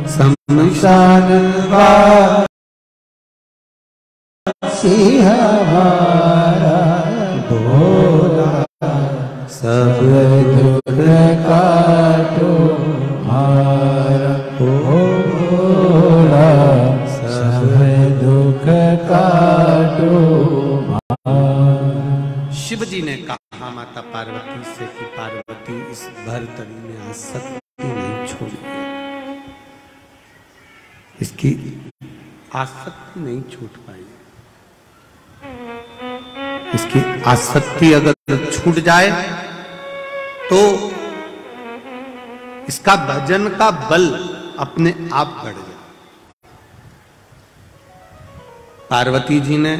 शमशान वासी हमारा, भोला सब दुख काटो हमारा, ओ भोला सब दुख काटो हमारा। शिव जी ने कहा माता पार्वती से कि पार्वती इस भरतरी में आसक्ति नहीं छोड़ी, इसकी आसक्ति नहीं छूट पाई। इसकी आसक्ति अगर छूट जाए तो इसका भजन का बल अपने आप बढ़ जाए। पार्वती जी ने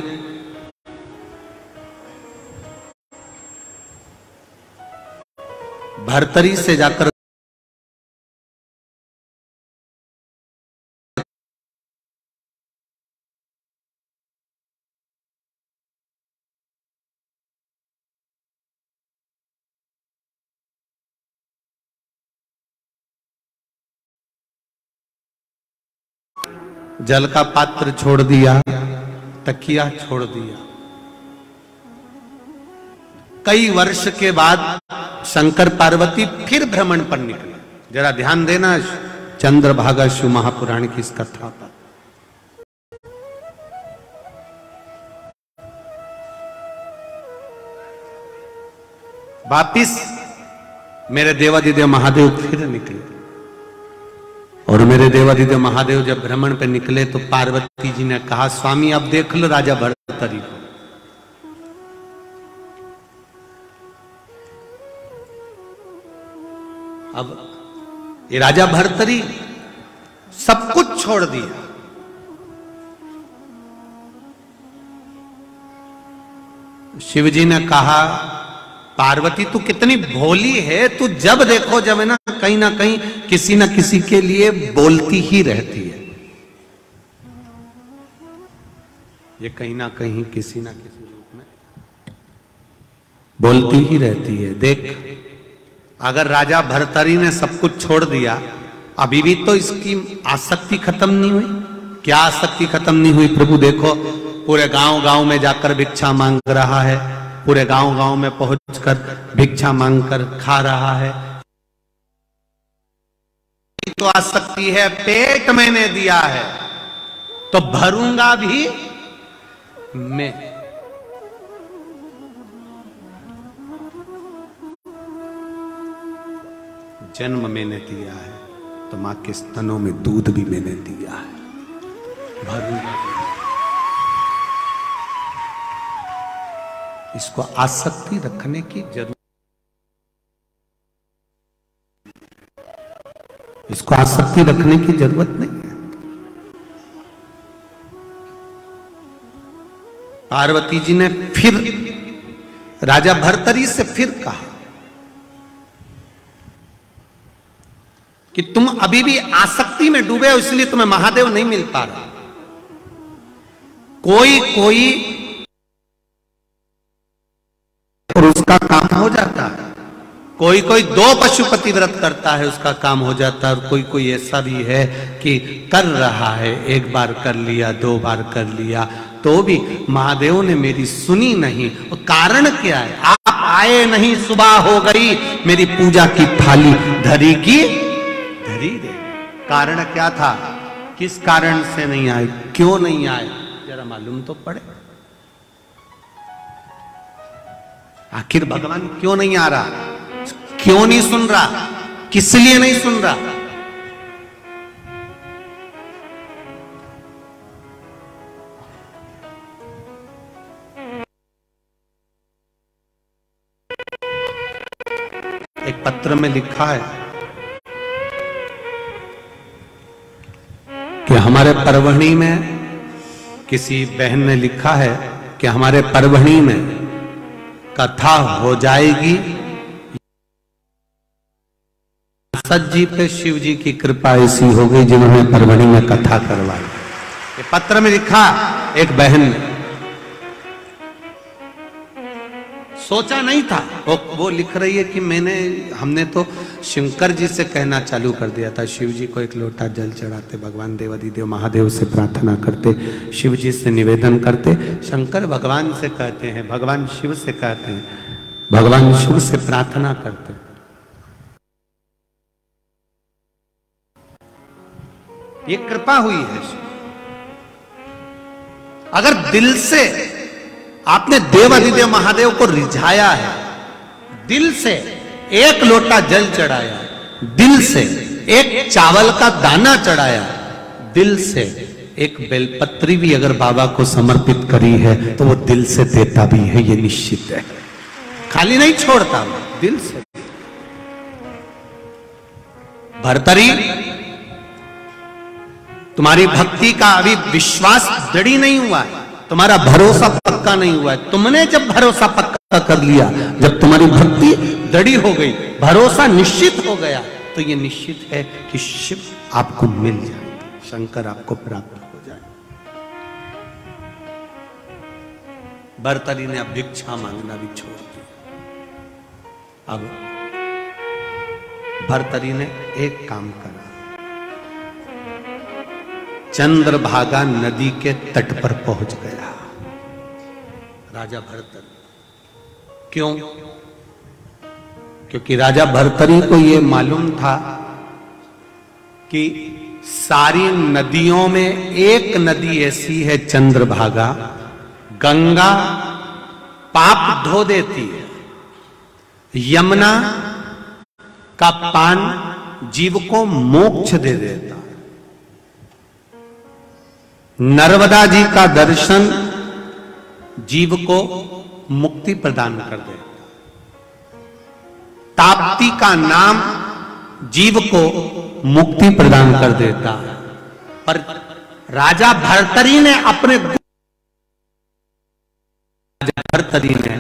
भरतरी से जाकर जल का पात्र छोड़ दिया, तकिया छोड़ दिया। कई वर्ष के बाद शंकर पार्वती फिर भ्रमण पर निकले। जरा ध्यान देना चंद्रभागा शिव महापुराण की इस कथा पर। वापिस मेरे देवाधिदेव महादेव फिर निकले, और मेरे देवाधिदेव महादेव जब भ्रमण पे निकले तो पार्वती जी ने कहा, स्वामी अब देख लो राजा भर्तरी को। अब ये राजा भर्तरी सब कुछ छोड़ दिया, शिव जी ने कहा, पार्वती तू कितनी भोली है, तू जब देखो जब है ना कहीं किसी न किसी के लिए बोलती ही रहती है। ये कहीं ना कहीं किसी ना किसी रूप में बोलती ही रहती है। देख, अगर राजा भर्तरी ने सब कुछ छोड़ दिया, अभी भी तो इसकी आसक्ति खत्म नहीं हुई। क्या आसक्ति खत्म नहीं हुई प्रभु? देखो पूरे गांव गांव में जाकर भिक्षा मांग रहा है, पूरे गांव गांव में पहुंचकर भिक्षा मांगकर खा रहा है। तो आसक्ति है, पेट मैंने दिया है तो भरूंगा भी मैं। जन्म मैंने दिया है तो मां के स्तनों में दूध भी मैंने दिया है, भरूंगा। इसको आसक्ति रखने की जरूरत, इसको आसक्ति रखने की जरूरत नहीं है। पार्वती जी ने फिर राजा भर्तरी से फिर कहा कि तुम अभी भी आसक्ति में डूबे हो, इसलिए तुम्हें महादेव नहीं मिल पा रहा। कोई कोई और उसका काम हो जाता है, कोई कोई 2 पशुपति व्रत करता है उसका काम हो जाता है, और कोई कोई ऐसा भी है कि कर रहा है, 1 बार कर लिया, 2 बार कर लिया, तो भी महादेव ने मेरी सुनी नहीं। और कारण क्या है? आप आए नहीं, सुबह हो गई, मेरी पूजा की थाली धरी की धरी दे। कारण क्या था? किस कारण से नहीं आए, क्यों नहीं आए, जरा मालूम तो पड़े। आखिर भगवान क्यों नहीं आ रहा, क्यों नहीं सुन रहा, किस लिए नहीं सुन रहा? एक पत्र में लिखा है कि हमारे परवणी में, किसी बहन ने लिखा है कि हमारे परवणी में कथा हो जाएगी, सच जी पे शिव जी की कृपा ऐसी हो गई जिन्होंने परवणी में कथा करवाई। ये पत्र में लिखा एक बहन ने, सोचा नहीं था। वो लिख रही है कि हमने तो शंकर जी से कहना चालू कर दिया था, शिव जी को 1 लोटा जल चढ़ाते, भगवान देवादिदेव महादेव से प्रार्थना करते, शिव जी से निवेदन करते। शंकर भगवान से कहते हैं, भगवान शिव से कहते हैं, भगवान शिव से प्रार्थना करते। ये कृपा हुई है। अगर दिल से आपने देवादिदेव महादेव को रिझाया है, दिल से 1 लोटा जल चढ़ाया, दिल से 1 चावल का दाना चढ़ाया, दिल से 1 बेलपत्री भी अगर बाबा को समर्पित करी है तो वो दिल से देता भी है, ये निश्चित है। खाली नहीं छोड़ता, दिल से। भर्तरी, तुम्हारी भक्ति का अभी विश्वास दृढ़ नहीं हुआ है, तुम्हारा भरोसा पक्का नहीं हुआ है। तुमने जब भरोसा पक्का कर लिया, जब तुम्हारी भक्ति दृढ़ हो गई, भरोसा निश्चित हो गया, तो ये निश्चित है कि शिव आपको मिल जाएगा, शंकर आपको प्राप्त हो जाएगा। भर्तरी ने अब भिक्षा मांगना भी छोड़ दिया। अब भर्तरी ने एक काम करा, चंद्रभागा नदी के तट पर पहुंच गया राजा भर्तरी। क्यों? क्योंकि राजा भर्तरी को यह मालूम था कि सारी नदियों में एक नदी ऐसी है, चंद्रभागा, गंगा पाप धो देती है, यमुना का पान जीव को मोक्ष दे देता, नर्मदा जी का दर्शन जीव को मुक्ति प्रदान कर देता, ताप्ती का नाम जीव को मुक्ति प्रदान कर देता। पर राजा भर्तरी ने अपने भर्तरी ने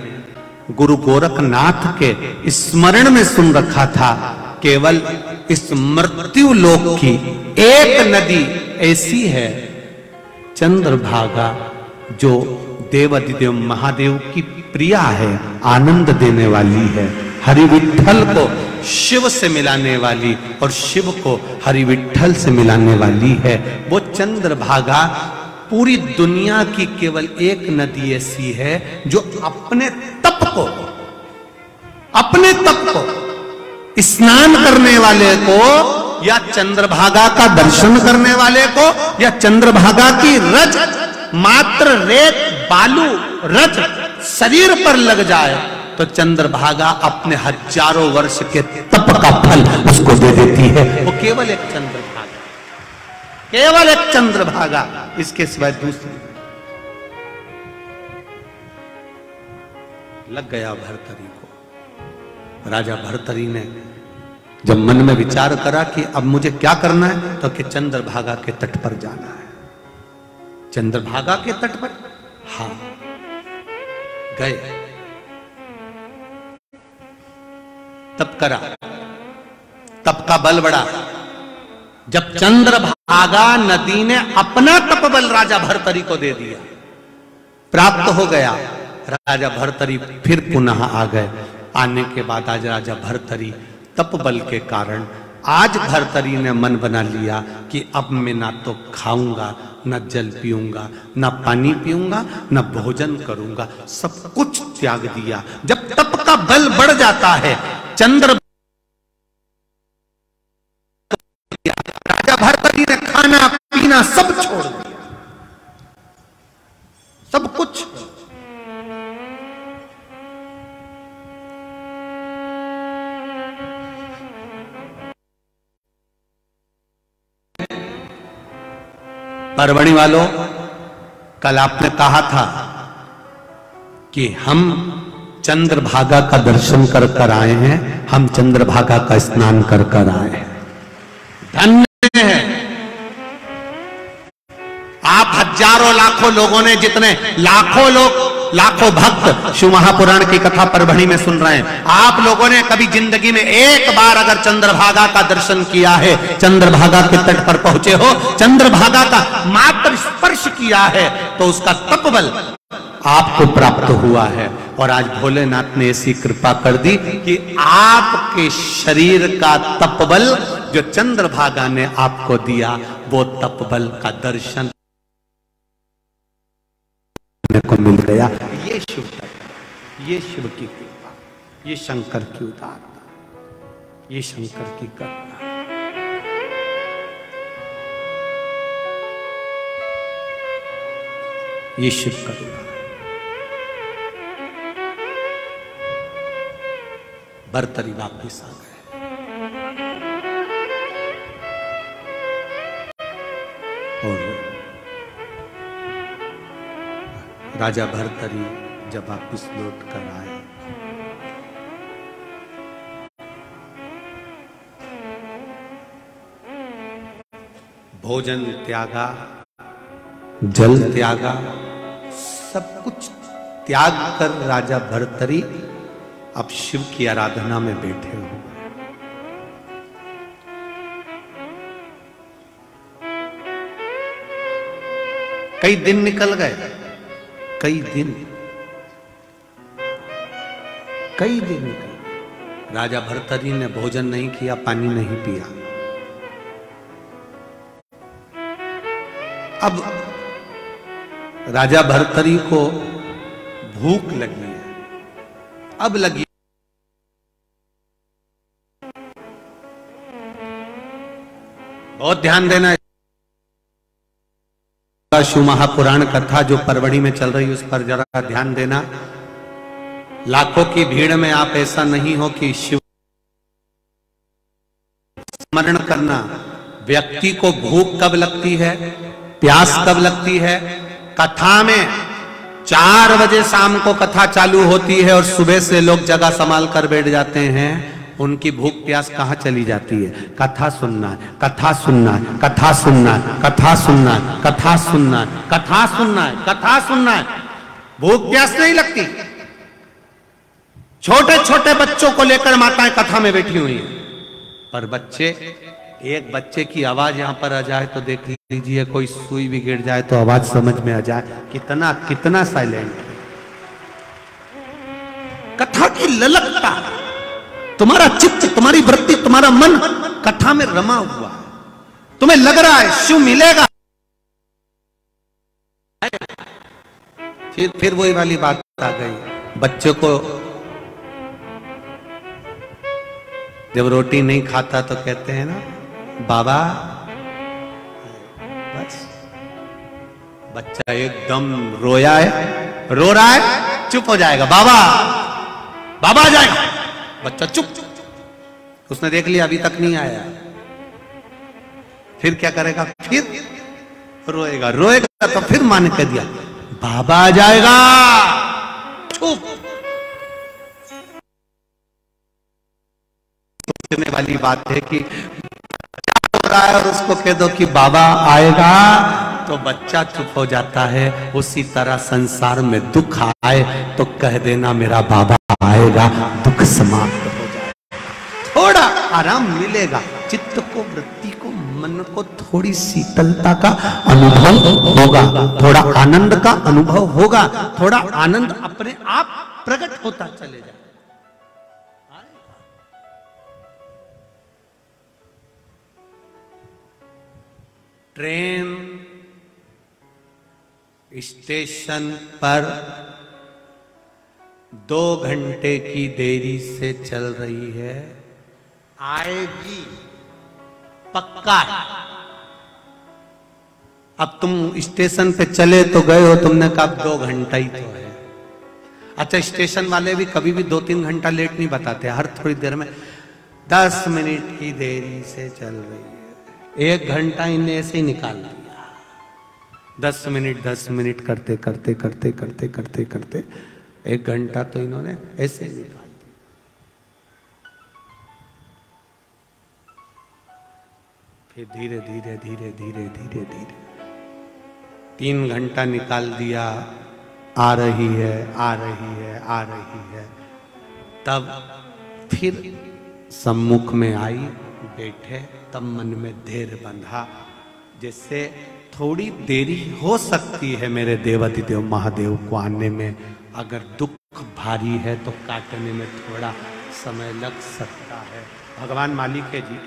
गुरु गोरखनाथ के स्मरण में सुन रखा था, केवल इस मृत्यु लोक की एक नदी ऐसी है, चंद्रभागा, जो देवादिदेव महादेव की प्रिया है, आनंद देने वाली है, हरि विठ्ठल को शिव से मिलाने वाली और शिव को हरि विठ्ठल से मिलाने वाली है। वो चंद्रभागा पूरी दुनिया की केवल एक नदी ऐसी है जो अपने तप को स्नान करने वाले को या चंद्रभागा का दर्शन करने वाले को या चंद्रभागा की रज मात्र रेत बालू रज शरीर पर लग जाए तो चंद्रभागा अपने हजारों वर्ष के तप का फल उसको दे देती है। वो केवल एक चंद्रभागा, इसके सिवाय दूसरी। लग गया भर्तरी को। राजा भर्तरी ने जब मन में विचार करा कि अब मुझे क्या करना है, तो कि चंद्रभागा के तट पर जाना है। चंद्रभागा के तट पर हाँ गए, तप करा, तप का बल बढ़ा। जब चंद्रभागा नदी ने अपना तप बल राजा भर्तरी को दे दिया, प्राप्त हो गया, राजा भर्तरी फिर पुनः आ गए। आने के बाद आज राजा भर्तरी तप बल के कारण आज भर्तरी ने मन बना लिया कि अब मैं ना तो खाऊंगा, न जल पीऊंगा, न पानी पीऊंगा, न भोजन करूंगा, सब कुछ त्याग दिया। जब तप का बल बढ़ जाता है, चंद्र राजा भर्तरी ने खाना पीना सब छोड़ दिया, सब कुछ। परवणी वालों, कल आपने कहा था कि हम चंद्रभागा का दर्शन कर कर आए हैं, हम चंद्रभागा का स्नान कर कर आए हैं। धन्य है आप। हजारों लाखों लोगों ने, जितने लाखों लोग, लाखों भक्त शिव महापुराण की कथा परभणी में सुन रहे हैं, आप लोगों ने कभी जिंदगी में एक बार अगर चंद्रभागा का दर्शन किया है, चंद्रभागा के तट पर पहुंचे हो, चंद्रभागा का मात्र स्पर्श किया है, तो उसका तप बल आपको प्राप्त हुआ है। और आज भोलेनाथ ने ऐसी कृपा कर दी कि आपके शरीर का तप बल जो चंद्रभागा ने आपको दिया, वो तप बल का दर्शन को मिल गया। ये शिव तत्व, ये शिव की कृपा, ये शंकर की उदारता, ये शंकर की करुणा। ये शिव करुणा। भर्तरी वापिस आ गए और राजा भर्तरी जब वापिस लौट कर आए, भोजन त्यागा, जल त्यागा, सब कुछ त्याग कर राजा भर्तरी अब शिव की आराधना में बैठे हो। कई दिन निकल गए, कई दिन निकल गए। राजा भर्तरी ने भोजन नहीं किया, पानी नहीं पिया। अब राजा भर्तरी को भूख लगी है, अब लगी। बहुत ध्यान देना। शिव महापुराण कथा जो परवड़ी में चल रही, उस पर जरा ध्यान देना। लाखों की भीड़ में आप ऐसा नहीं हो कि शिव स्मरण करना। व्यक्ति को भूख कब लगती है, प्यास कब लगती है? कथा में 4 बजे शाम को कथा चालू होती है और सुबह से लोग जगह संभाल कर बैठ जाते हैं। उनकी भूख प्यास कहां चली जाती है? कथा सुनना, कथा सुनना, कथा सुनना, कथा सुनना, कथा सुनना, कथा सुनना, कथा सुनना। भूख प्यास नहीं लगती। छोटे छोटे बच्चों को लेकर माताएं कथा में बैठी हुई हैं, पर बच्चे, एक बच्चे की आवाज यहां पर आ जाए तो देख लीजिए, कोई सुई भी गिर जाए तो आवाज समझ में आ जाए। कितना कितना साइलेंट। कथा की ललकता, तुम्हारा चित्त, तुम्हारी वृत्ति, तुम्हारा मन कथा में रमा हुआ, तुम्हें लग रहा है शिव मिलेगा। फिर वही वाली बात आ गई। बच्चों को जब रोटी नहीं खाता तो कहते हैं ना बाबा, बस बच्चा एकदम रोया है, रो रहा है, चुप हो जाएगा, बाबा बाबा आ जाएगा, बच्चा चुप। उसने देख लिया अभी तक नहीं आया, फिर क्या करेगा, फिर रोएगा, रोएगा तो फिर मान कह दिया बाबा आ जाएगा, चुप। सोचने वाली बात है कि बच्चा रो रहा है और उसको कह दो कि बाबा आएगा तो बच्चा चुप हो जाता है। उसी तरह संसार में दुख आए तो कह देना मेरा बाबा आएगा, दुख समाप्त हो जाएगा, थोड़ा आराम मिलेगा, चित्त को, वृत्ति को, मन को थोड़ी शीतलता का अनुभव होगा, थोड़ा आनंद का अनुभव होगा, थोड़ा आनंद अपने आप प्रकट होता चले जाए। ट्रेन स्टेशन पर 2 घंटे की देरी से चल रही है, आएगी पक्का। अब तुम स्टेशन पे चले तो गए हो, तुमने कहा 2 घंटा ही तो है। अच्छा, स्टेशन वाले भी कभी भी 2-3 घंटा लेट नहीं बताते, हर थोड़ी देर में 10 मिनट की देरी से चल रही है। 1 घंटा इन्हें ऐसे ही निकाल दिया, 10 मिनट करते करते करते करते करते करते 1 घंटा तो इन्होंने ऐसे ही निकाल दिया। फिर धीरे धीरे धीरे धीरे धीरे धीरे 3 घंटा निकाल दिया, आ रही है, आ रही है, आ रही है। तब फिर सम्मुख में आई, बैठे, तब मन में धैर्य बंधा, जिससे थोड़ी देरी हो सकती है मेरे देवाधिदेव महादेव को आने में। अगर दुख भारी है तो काटने में थोड़ा समय लग सकता है। भगवान मालिक है जी,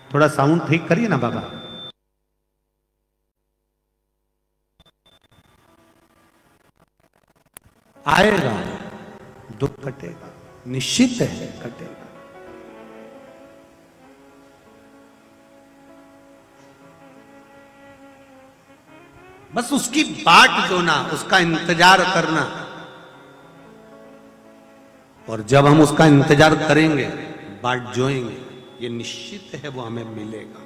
थोड़ा साउंड ठीक करिए ना बाबा। आएगा, दुख कटेगा, निश्चित है कटेगा। बस उसकी बाट जोना, उसका इंतजार करना, और जब हम उसका इंतजार करेंगे, बाट जोएंगे, ये निश्चित है वो हमें मिलेगा।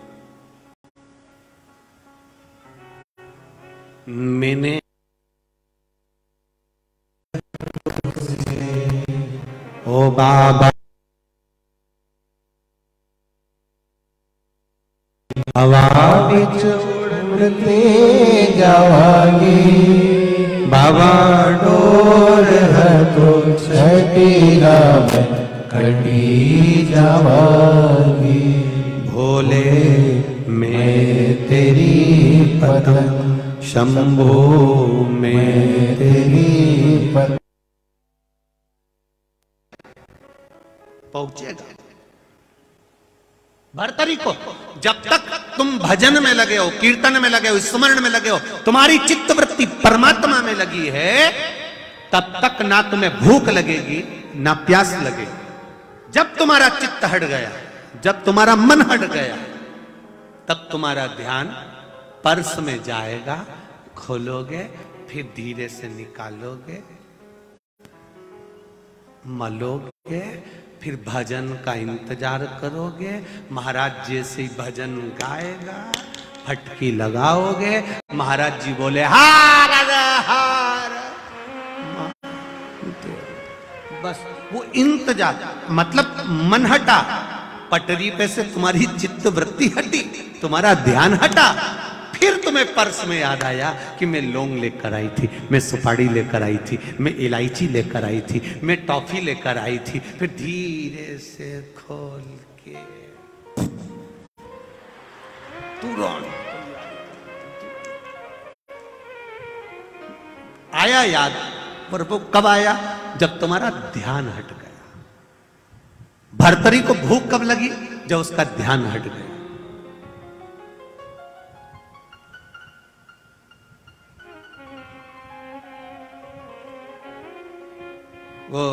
मैंने ओ बाबा हवा बिच उड़ते जावांगे, बाबा डोर है तो छठीला में कटी जावांगी। भोले मैं तेरी पतंग, शंभो मैं तेरी पतंग। पहुंचेगा भरतरी को। जब तक तुम भजन में लगे हो, कीर्तन में लगे हो, स्मरण में लगे हो, तुम्हारी चित्तवृत्ति परमात्मा में लगी है, तब तक ना तुम्हें भूख लगेगी ना प्यास लगेगी। जब तुम्हारा चित्त हट गया, जब तुम्हारा मन हट गया, तब तुम्हारा ध्यान पर्स में जाएगा, खोलोगे, फिर धीरे से निकालोगे, मलोगे, फिर भजन का इंतजार करोगे। महाराज जैसे ही भजन गाएगा, फटकी लगाओगे, महाराज जी बोले हार हार, बस वो इंतजार, मतलब मन हटा, पटरी पे से तुम्हारी चित्त वृत्ति हटी, तुम्हारा ध्यान हटा, फिर तुम्हें पर्स में याद आया कि मैं लौंग लेकर आई थी, मैं सुपारी लेकर आई थी, मैं इलायची लेकर आई थी, मैं टॉफी लेकर आई थी। फिर धीरे से खोल के तुरंत आया याद, पर वो कब आया? जब तुम्हारा ध्यान हट गया। भरतरी को भूख कब लगी? जब उसका ध्यान हट गया। वो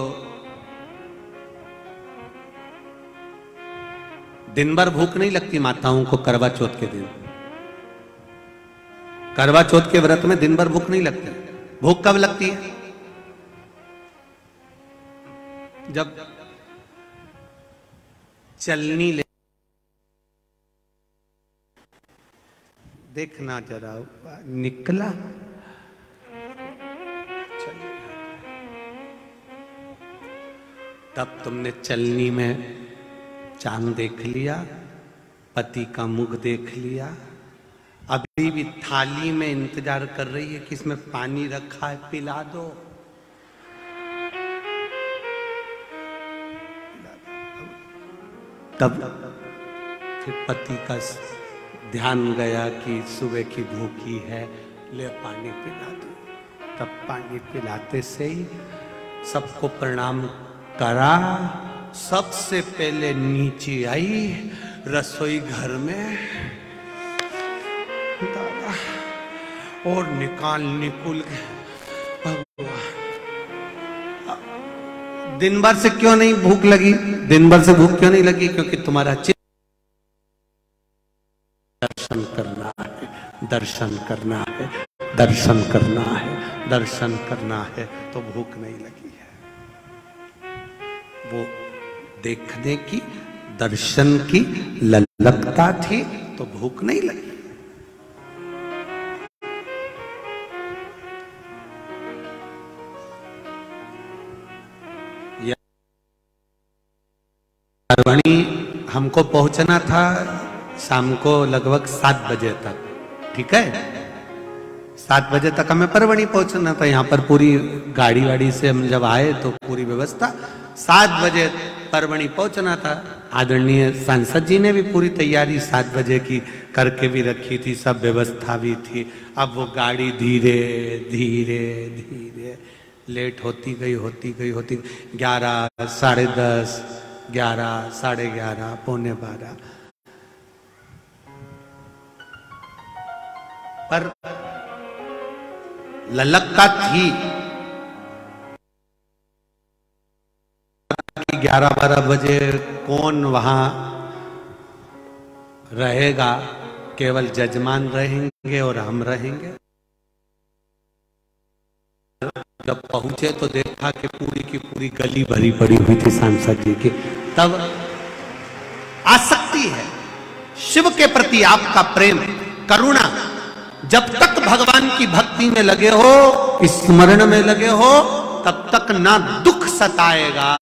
दिन भर भूख नहीं लगती माताओं को करवा चौथ के दिन। करवा चौथ के व्रत में दिन भर भूख नहीं लगती। भूख कब लगती है? जब चलनी ले, देखना जरा निकला तब तुमने चलनी में चांद देख लिया, पति का मुख देख लिया, अभी भी थाली में इंतजार कर रही है कि इसमें पानी रखा है, पिला दो। तब फिर पति का ध्यान गया कि सुबह की भूखी है, ले पानी पिला दो। तब पानी पिलाते से ही सबको प्रणाम करा, सबसे पहले नीचे आई रसोई घर में दादा और निकुल दिन भर से क्यों नहीं भूख लगी? दिन भर से भूख क्यों नहीं लगी? क्योंकि तुम्हारा चित्त दर्शन करना है, दर्शन करना है, दर्शन करना है, दर्शन करना है, तो भूख नहीं लगी है। वो देखने की, दर्शन की ललकता थी तो भूख नहीं लगी। परवणी हमको पहुंचना था शाम को लगभग 7 बजे तक, ठीक है? 7 बजे तक हमें परवणी पहुंचना था। यहाँ पर पूरी गाड़ी वाड़ी से हम जब आए तो पूरी व्यवस्था, 7 बजे परवणी पहुंचना था। आदरणीय सांसद जी ने भी पूरी तैयारी 7 बजे की करके भी रखी थी, सब व्यवस्था भी थी। अब वो गाड़ी धीरे धीरे धीरे लेट होती गई, 11, 10:30, 11, 11:30, पौने 12 पर ललकता थी कि 11-12 बजे कौन वहां रहेगा, केवल जजमान रहेंगे और हम रहेंगे। जब पहुंचे तो देखा कि पूरी की पूरी गली भरी पड़ी हुई थी सांसद जी की। तब आसक्ति है शिव के प्रति, आपका प्रेम, करुणा, जब तक भगवान की भक्ति में लगे हो, स्मरण में लगे हो, तब तक ना दुख सताएगा,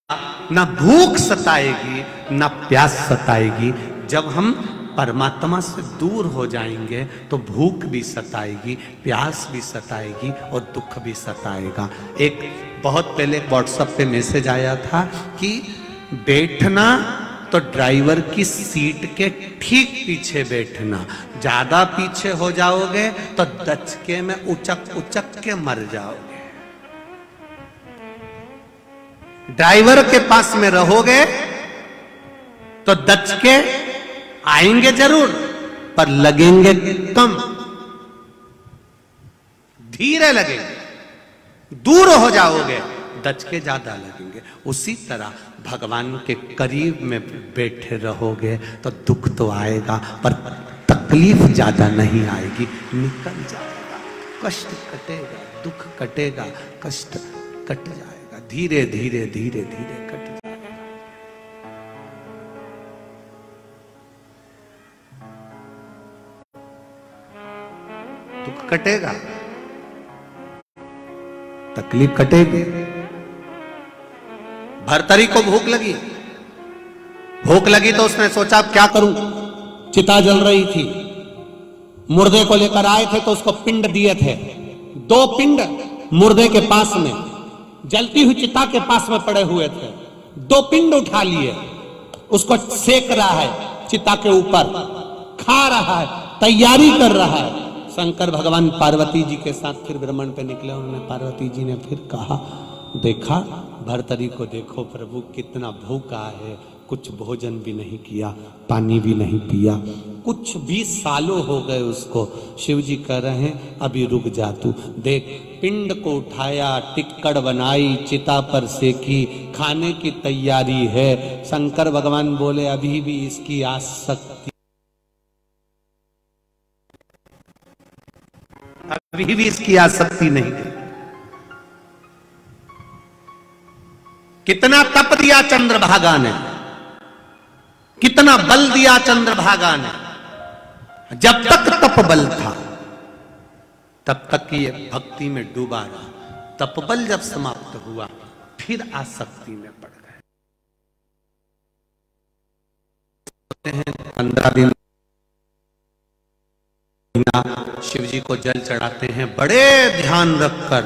ना भूख सताएगी, ना प्यास सताएगी। जब हम परमात्मा से दूर हो जाएंगे तो भूख भी सताएगी, प्यास भी सताएगी और दुख भी सताएगा। एक बहुत पहले व्हाट्सएप पे मैसेज आया था कि बैठना तो ड्राइवर की सीट के ठीक पीछे बैठना, ज्यादा पीछे हो जाओगे तो दचके में उचक उचक के मर जाओगे। ड्राइवर के पास में रहोगे तो दचके आएंगे जरूर, पर लगेंगे कम, धीरे लगेंगे। दूर हो जाओगे, दचके ज्यादा लगेंगे। उसी तरह भगवान के करीब में बैठे रहोगे तो दुख तो आएगा, पर तकलीफ ज्यादा नहीं आएगी, निकल जाएगा, कष्ट कटेगा, दुख कटेगा, कष्ट कट जाएगा, धीरे धीरे धीरे धीरे कट जाएगा। दुख कटेगा, तकलीफ कटेगी। भर्तरी को भूख लगी तो उसने सोचा अब क्या करूं। चिता जल रही थी, मुर्दे को लेकर आए थे तो उसको पिंड दिए थे। 2 पिंड मुर्दे के पास में, जलती हुई चिता के पास में पड़े हुए थे। 2 पिंड उठा लिए, उसको सेक रहा है, चिता के ऊपर खा रहा है, तैयारी कर रहा है। शंकर भगवान पार्वती जी के साथ फिर भ्रमण पे निकले। उन्होंने, पार्वती जी ने फिर कहा, देखा भर्तरी को, देखो प्रभु कितना भूखा है, कुछ भोजन भी नहीं किया, पानी भी नहीं पिया, कुछ 20 सालों हो गए उसको। शिव जी कह रहे हैं अभी रुक जा तू, देख पिंड को उठाया, टिक्कड़ बनाई, चिता पर सेकी, खाने की तैयारी है। शंकर भगवान बोले अभी भी इसकी आसक्ति, अभी भी इसकी आसक्ति नहीं है। कितना तप दिया चंद्रभागा ने, कितना बल दिया चंद्रभागा ने। जब तक तप बल था तब तक ये भक्ति में डूबा रहा। तप बल जब समाप्त हुआ फिर आसक्ति में पड़ गए। 15 दिन शिव जी को जल चढ़ाते हैं बड़े ध्यान रखकर।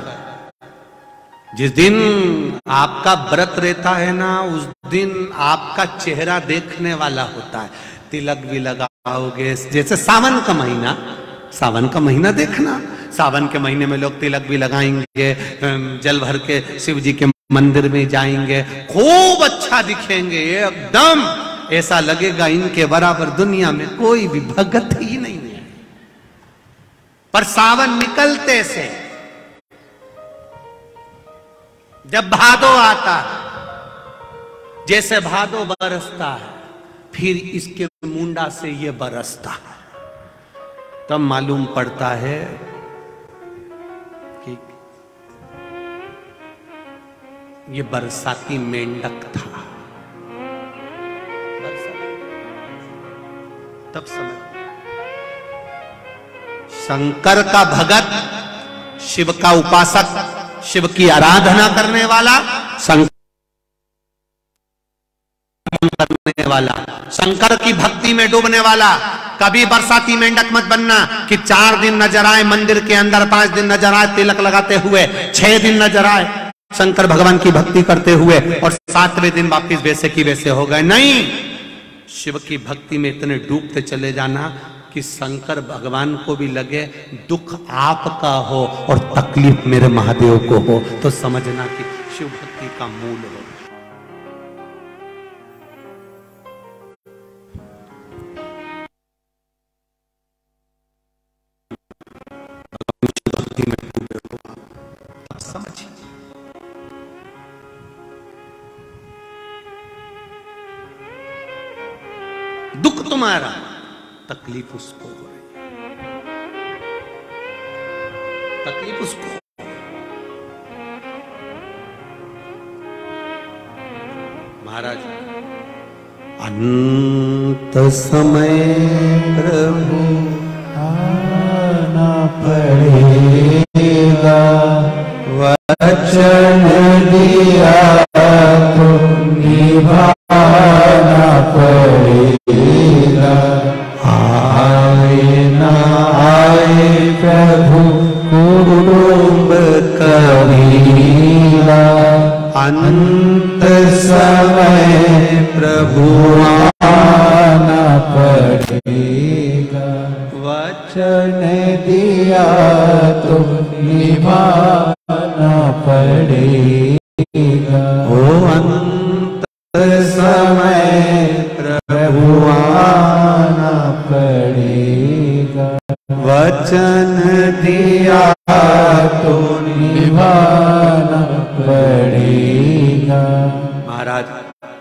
जिस दिन आपका व्रत रहता है ना, उस दिन आपका चेहरा देखने वाला होता है। तिलक भी लगाओगे, जैसे सावन का महीना, सावन का महीना देखना, सावन के महीने में लोग तिलक भी लगाएंगे, जल भर के शिव जी के मंदिर में जाएंगे, खूब अच्छा दिखेंगे, एकदम ऐसा लगेगा इनके बराबर दुनिया में कोई भी भगत ही नहीं है। पर सावन निकलते से जब भादो आता है, जैसे भादो बरसता है, फिर इसके मुंडा से ये बरसता है, तब मालूम पड़ता है कि ये बरसाती मेंढक था। तब समझ शंकर का भगत, शिव का उपासक, शिव की आराधना करने वाला, शंकर करने वाला, शंकर की भक्ति में डूबने वाला, कभी बरसाती मेंढक मत बनना कि 4 दिन नजर आए मंदिर के अंदर, 5 दिन नजर आए तिलक लगाते हुए, 6 दिन नजर आए शंकर भगवान की भक्ति करते हुए और 7वें दिन वापिस वैसे की वैसे हो गए। नहीं, शिव की भक्ति में इतने डूबते चले जाना कि शंकर भगवान को भी लगे दुख आपका हो और तकलीफ मेरे महादेव को हो, तो समझना कि शिव भक्ति का मूल हो। भक्ति में डूबे हो तब समझिए। दुख तुम्हारा, तकलीफ उसको हो रही है, तकलीफ उसको। महाराज अंत समय प्रभु आना पड़ेगा, वचन दिया तो निभाना पड़ेगा। आए ना आए प्रभु कुटुंब कबीरा, अंत समय प्रभु आना पड़ेगा। वचन दिया तो निभाना पड़ेगा। ओ अंत समय प्रभु आना पड़ेगा। वचन दिया तो निभाना पड़ेगा। महाराज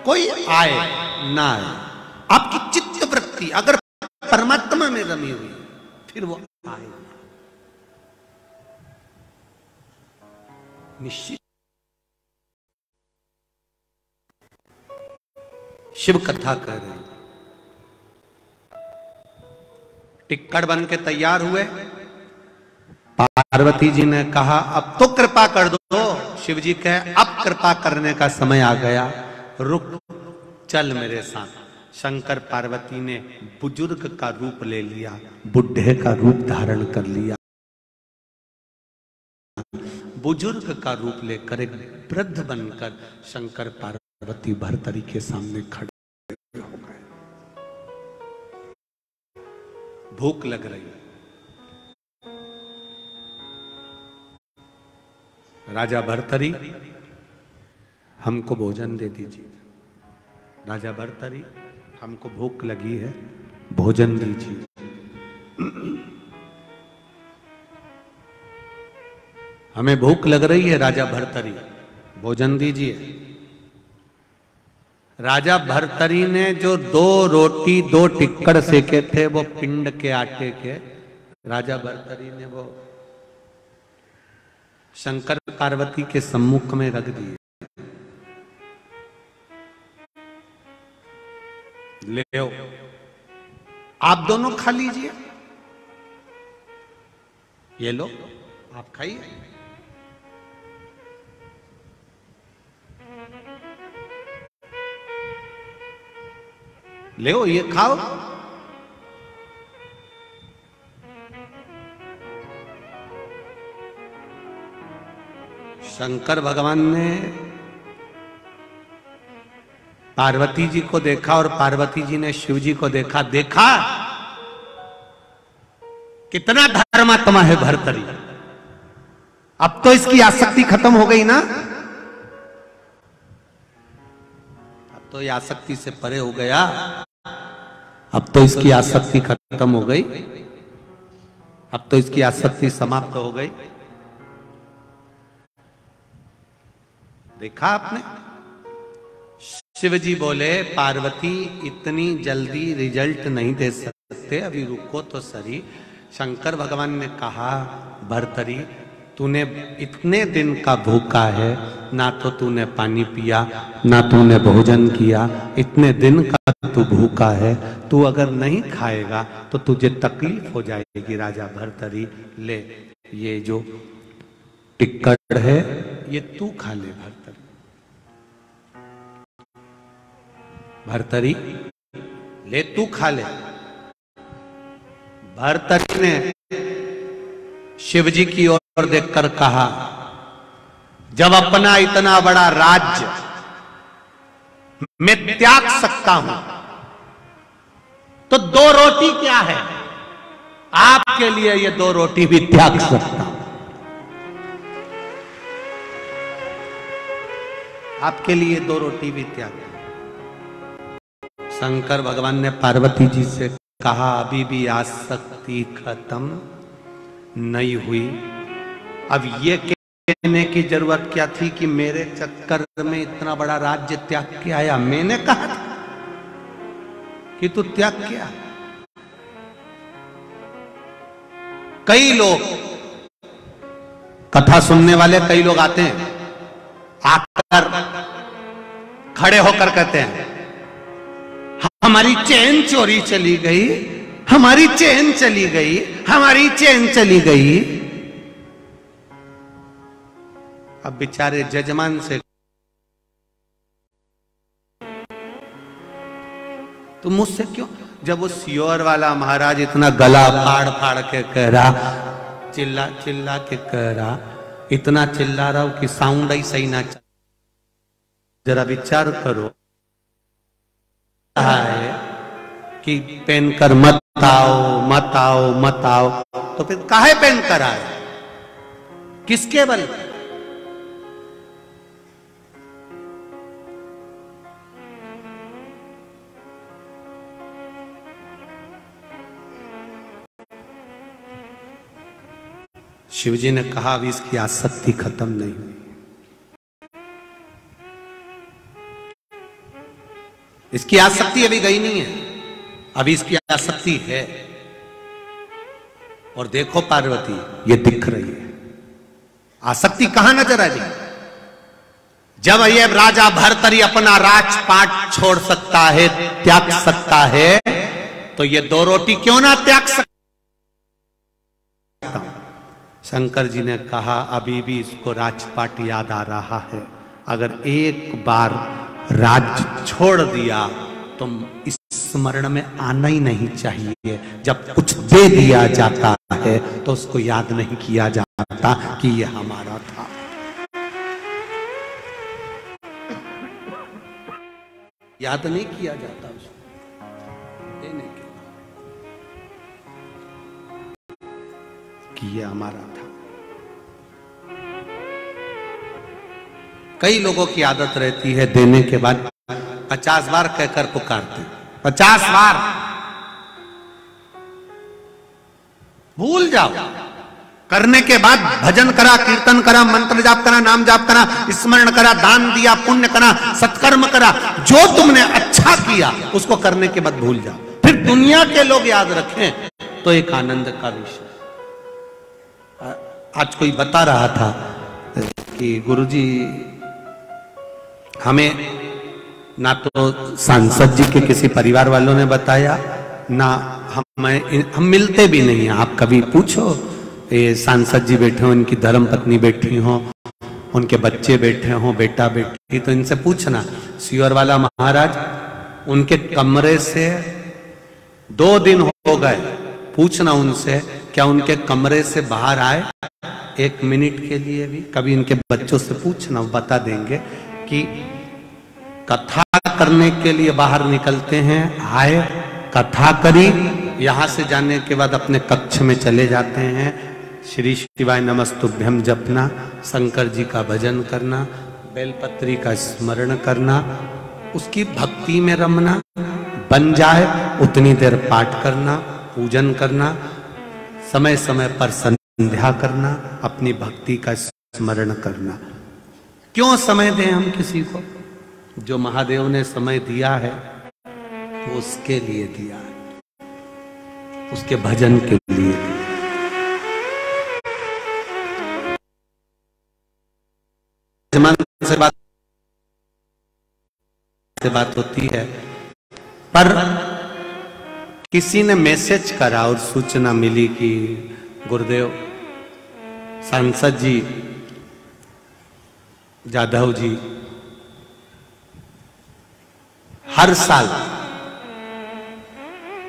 कोई आए ना आए, आपकी चित्त वृत्ति अगर परमात्मा में रमी हुई फिर वो आए निश्चित। शिव कथा कर रहे हैं, टिक्कड़ बन के तैयार हुए। पार्वती जी ने कहा अब तो कृपा कर दो। शिव जी कहे अब कृपा करने का समय आ गया, रुक चल मेरे साथ। शंकर पार्वती ने बुजुर्ग का रूप ले लिया, बुढ़े का रूप धारण कर लिया। बुजुर्ग का रूप लेकर एक वृद्ध बनकर शंकर पार्वती भर्तरी के सामने खड़े हो गए। भूख लग रही, राजा भर्तरी हमको भोजन दे दीजिए। राजा भर्तरी हमको भूख लगी है, भोजन दीजिए। हमें भूख लग रही है राजा भर्तरी, भोजन दीजिए। राजा भर्तरी ने जो 2 रोटी 2 टिक्कड़ सेके थे वो पिंड के आटे के, राजा भर्तरी ने वो शंकर पार्वती के सम्मुख में रख दिए। ले आप दोनों खा लीजिए, ये लो आप खाइए। ले ये खाओ। शंकर भगवान ने पार्वती जी को देखा और पार्वती जी ने शिव जी को देखा। देखा कितना धर्मात्मा है भर्तरी, अब तो इसकी आसक्ति खत्म हो गई ना, अब तो ये आसक्ति से परे हो गया, अब तो इसकी आसक्ति खत्म हो गई, अब तो इसकी आसक्ति समाप्त हो गई। देखा आपने? शिव जी बोले पार्वती इतनी जल्दी रिजल्ट नहीं दे सकते, अभी रुको तो सही। शंकर भगवान ने कहा भर्तरी तूने इतने दिन का भूखा है, ना तो तूने पानी पिया ना तूने भोजन किया, इतने दिन का तू भूखा है, तू अगर नहीं खाएगा तो तुझे तकलीफ हो जाएगी। राजा भर्तरी ले ये जो टिक्कड़ है ये तू खा ले। भर्तरी ले तू खा ले। भर्तरी ने शिव जी की ओर देखकर कहा जब अपना इतना बड़ा राज्य मैं त्याग सकता हूं तो 2 रोटी क्या है, आपके लिए ये 2 रोटी भी त्याग सकता हूं। आपके लिए 2 रोटी भी त्याग। शंकर भगवान ने पार्वती जी से कहा अभी भी आसक्ति खत्म नहीं हुई। अब ये कहने की जरूरत क्या थी कि मेरे चक्कर में इतना बड़ा राज्य त्याग के आया। मैंने कहा था कि तू त्याग किया। कई लोग कथा सुनने वाले कई लोग आते हैं, आकर खड़े होकर कहते हैं हमारी चेन चोरी चली गई, हमारी चेन चली गई, हमारी चेन चली गई। अब बेचारे जजमान से तो मुझसे क्यों, जब वो सियोर वाला महाराज इतना गला फाड़ फाड़ के कह रहा, चिल्ला चिल्ला के कह रहा, इतना चिल्ला रहा हूं कि साउंड ही सही ना चल। जरा विचार करो है कि पहनकर मत आओ मत आओ मत आओ, तो फिर काहे पहनकर आए, किसके बल? शिवजी ने कहा अभी इसकी आसक्ति खत्म नहीं हुई। इसकी आसक्ति अभी गई नहीं है, अभी इसकी आसक्ति है। और देखो पार्वती ये दिख रही है आसक्ति, कहां नजर आ रही? जब ये राजा भर्तरी अपना राजपाट छोड़ सकता है, त्याग सकता है, तो ये 2 रोटी क्यों ना त्याग सकता? शंकर जी ने कहा अभी भी इसको राजपाट याद आ रहा है। अगर एक बार राज्य छोड़ दिया तो इस स्मरण में आना ही नहीं चाहिए। जब कुछ दे दिया जाता है तो उसको याद नहीं किया जाता कि ये हमारा था। याद नहीं किया जाता उसको देने के कि ये हमारा था। कई लोगों की आदत रहती है देने के बाद 50 बार कहकर पुकारते, 50 बार भूल जाओ। करने के बाद भजन करा, कीर्तन करा, मंत्र जाप करा, नाम जाप करा, स्मरण करा, दान दिया, पुण्य करा, सत्कर्म करा, जो तुमने अच्छा किया उसको करने के बाद भूल जाओ। फिर दुनिया के लोग याद रखें तो एक आनंद का विषय। आज कोई बता रहा था कि गुरुजी हमें ना तो सांसद जी के किसी परिवार वालों ने बताया, ना हम मिलते भी नहीं हैं। आप कभी पूछो, ये सांसद जी बैठे हो, इनकी धर्म पत्नी बैठी हो, उनके बच्चे बैठे हो, बेटा बेटी, तो इनसे पूछना। सियोर वाला महाराज, उनके कमरे से 2 दिन हो गए, पूछना उनसे क्या उनके कमरे से बाहर आए 1 मिनट के लिए भी। कभी इनके बच्चों से पूछना, वो बता देंगे कि कथा करने के लिए बाहर निकलते हैं, आए, कथा करी, यहां से जाने के बाद अपने कक्ष में चले जाते हैं, श्री शिवाय नमस्तुभ्यम जपना, शंकर जी का भजन करना, बेलपत्री का स्मरण करना, उसकी भक्ति में रमना, बन जाए उतनी देर पाठ करना, पूजन करना, समय समय पर संध्या करना, अपनी भक्ति का स्मरण करना। क्यों समय दें हम किसी को? जो महादेव ने समय दिया है वो उसके लिए दिया है, उसके भजन के लिए। से बात होती है, पर किसी ने मैसेज करा और सूचना मिली कि गुरुदेव सांसद जी जाधव जी हर साल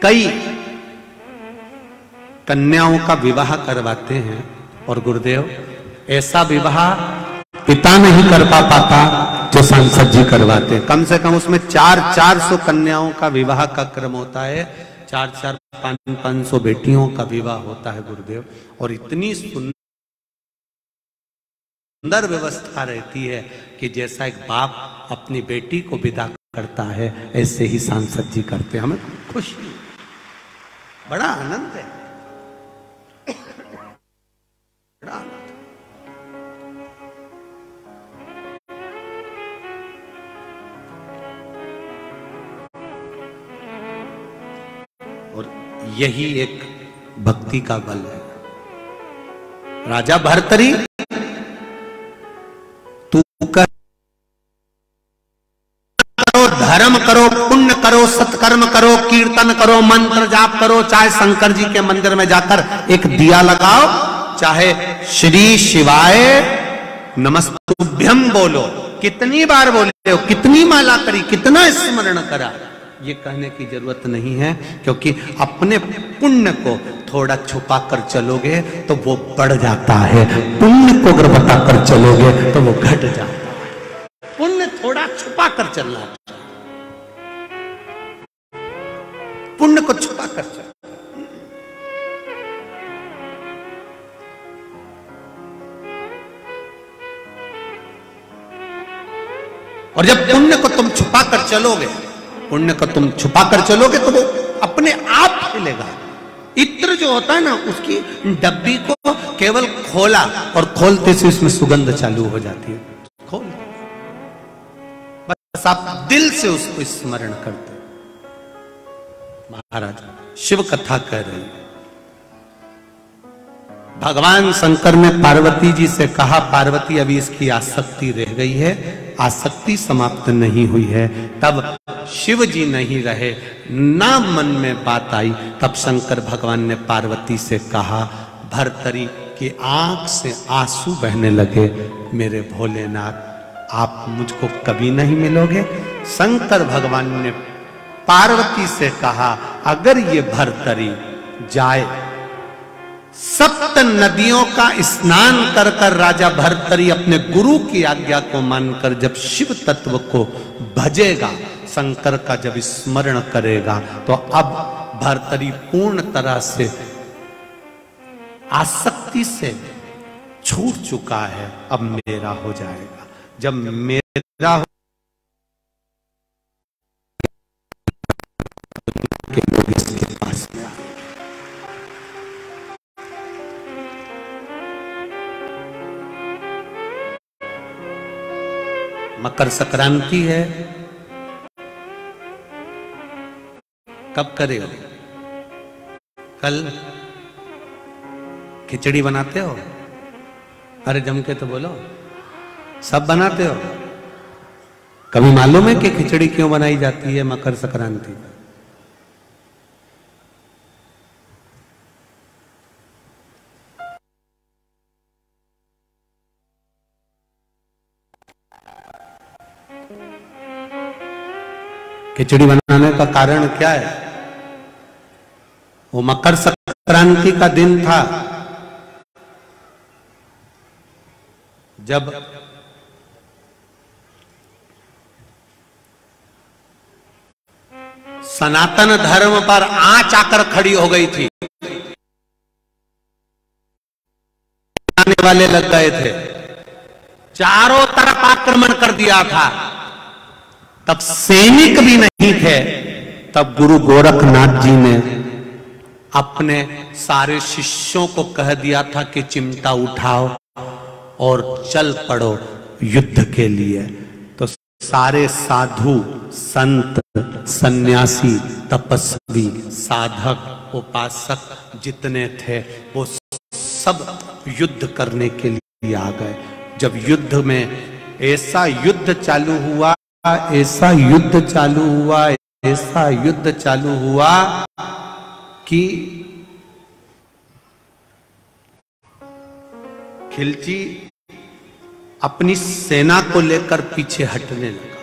कई कन्याओं का विवाह करवाते हैं, और गुरुदेव ऐसा विवाह पिता नहीं कर पाता जो सांसद जी करवाते हैं। कम से कम उसमें 400 कन्याओं का विवाह का क्रम होता है, 500 बेटियों का विवाह होता है गुरुदेव, और इतनी सुंदर व्यवस्था रहती है कि जैसा एक बाप अपनी बेटी को विदा करता है ऐसे ही सांसद जी करते हैं। हमें खुशी, बड़ा आनंद है, बड़ा आनंद। और यही एक भक्ति का बल है। राजा भर्तरी तू करो, धर्म करो, पुण्य करो, सत्कर्म करो, कीर्तन करो, मंत्र जाप करो, चाहे शंकर जी के मंदिर में जाकर एक दिया लगाओ, चाहे श्री शिवाय नमस्तुभ्यम बोलो, कितनी बार बोले हो, कितनी माला करी, कितना स्मरण करा, ये कहने की जरूरत नहीं है, क्योंकि अपने पुण्य को थोड़ा छुपा कर चलोगे तो वो बढ़ जाता है, पुण्य को अगर बताकर चलोगे तो वो घट जाता है। पुण्य थोड़ा छुपा कर चलना, पुण्य को छुपा कर चल। और जब पुण्य को तुम छुपा कर चलोगे, पुण्य को तुम छुपा कर चलोगे तो वो अपने आप फैलेगा। इत्र जो होता है ना, उसकी डब्बी को केवल खोला और खोलते से उसमें सुगंध चालू हो जाती है। खोल, बस आप दिल से उसको स्मरण करते। महाराज शिव कथा कह रही है, भगवान शंकर ने पार्वती जी से कहा, पार्वती अभी इसकी आसक्ति रह गई है, आसक्ति समाप्त नहीं हुई है। तब शिव जी नहीं रहे, ना मन में बात आई, तब शंकर भगवान ने पार्वती से कहा, भर्तरी की आंख से आंसू बहने लगे, मेरे भोलेनाथ आप मुझको कभी नहीं मिलोगे। शंकर भगवान ने पार्वती से कहा, अगर ये भर्तरी जाए, 7 नदियों का स्नान कर कर राजा भर्तरी अपने गुरु की आज्ञा को मानकर जब शिव तत्व को भजेगा, शंकर का जब स्मरण करेगा, तो अब भर्तरी पूर्ण तरह से आसक्ति से छूट चुका है, अब मेरा हो जाएगा। जब मेरा हो के लोग इसके पास में आए। मकर संक्रांति है, कब करे हो? कल खिचड़ी बनाते हो? अरे जम के तो बोलो, सब बनाते हो? कभी मालूम है कि खिचड़ी क्यों बनाई जाती है मकर संक्रांति में? खिचड़ी बनाने का कारण क्या है? वो मकर संक्रांति का दिन था जब सनातन धर्म पर आंच आकर खड़ी हो गई थी। आने वाले लग गए थे, चारों तरफ आक्रमण कर दिया था। तब सैनिक भी नहीं थे। तब गुरु गोरखनाथ जी ने अपने सारे शिष्यों को कह दिया था कि चिमटा उठाओ और चल पड़ो युद्ध के लिए। तो सारे साधु, संत, सन्यासी, तपस्वी, साधक, उपासक जितने थे वो सब युद्ध करने के लिए आ गए। जब युद्ध में ऐसा युद्ध चालू हुआ, ऐसा युद्ध चालू हुआ, ऐसा युद्ध चालू हुआ कि खिलची अपनी सेना को लेकर पीछे हटने लगा।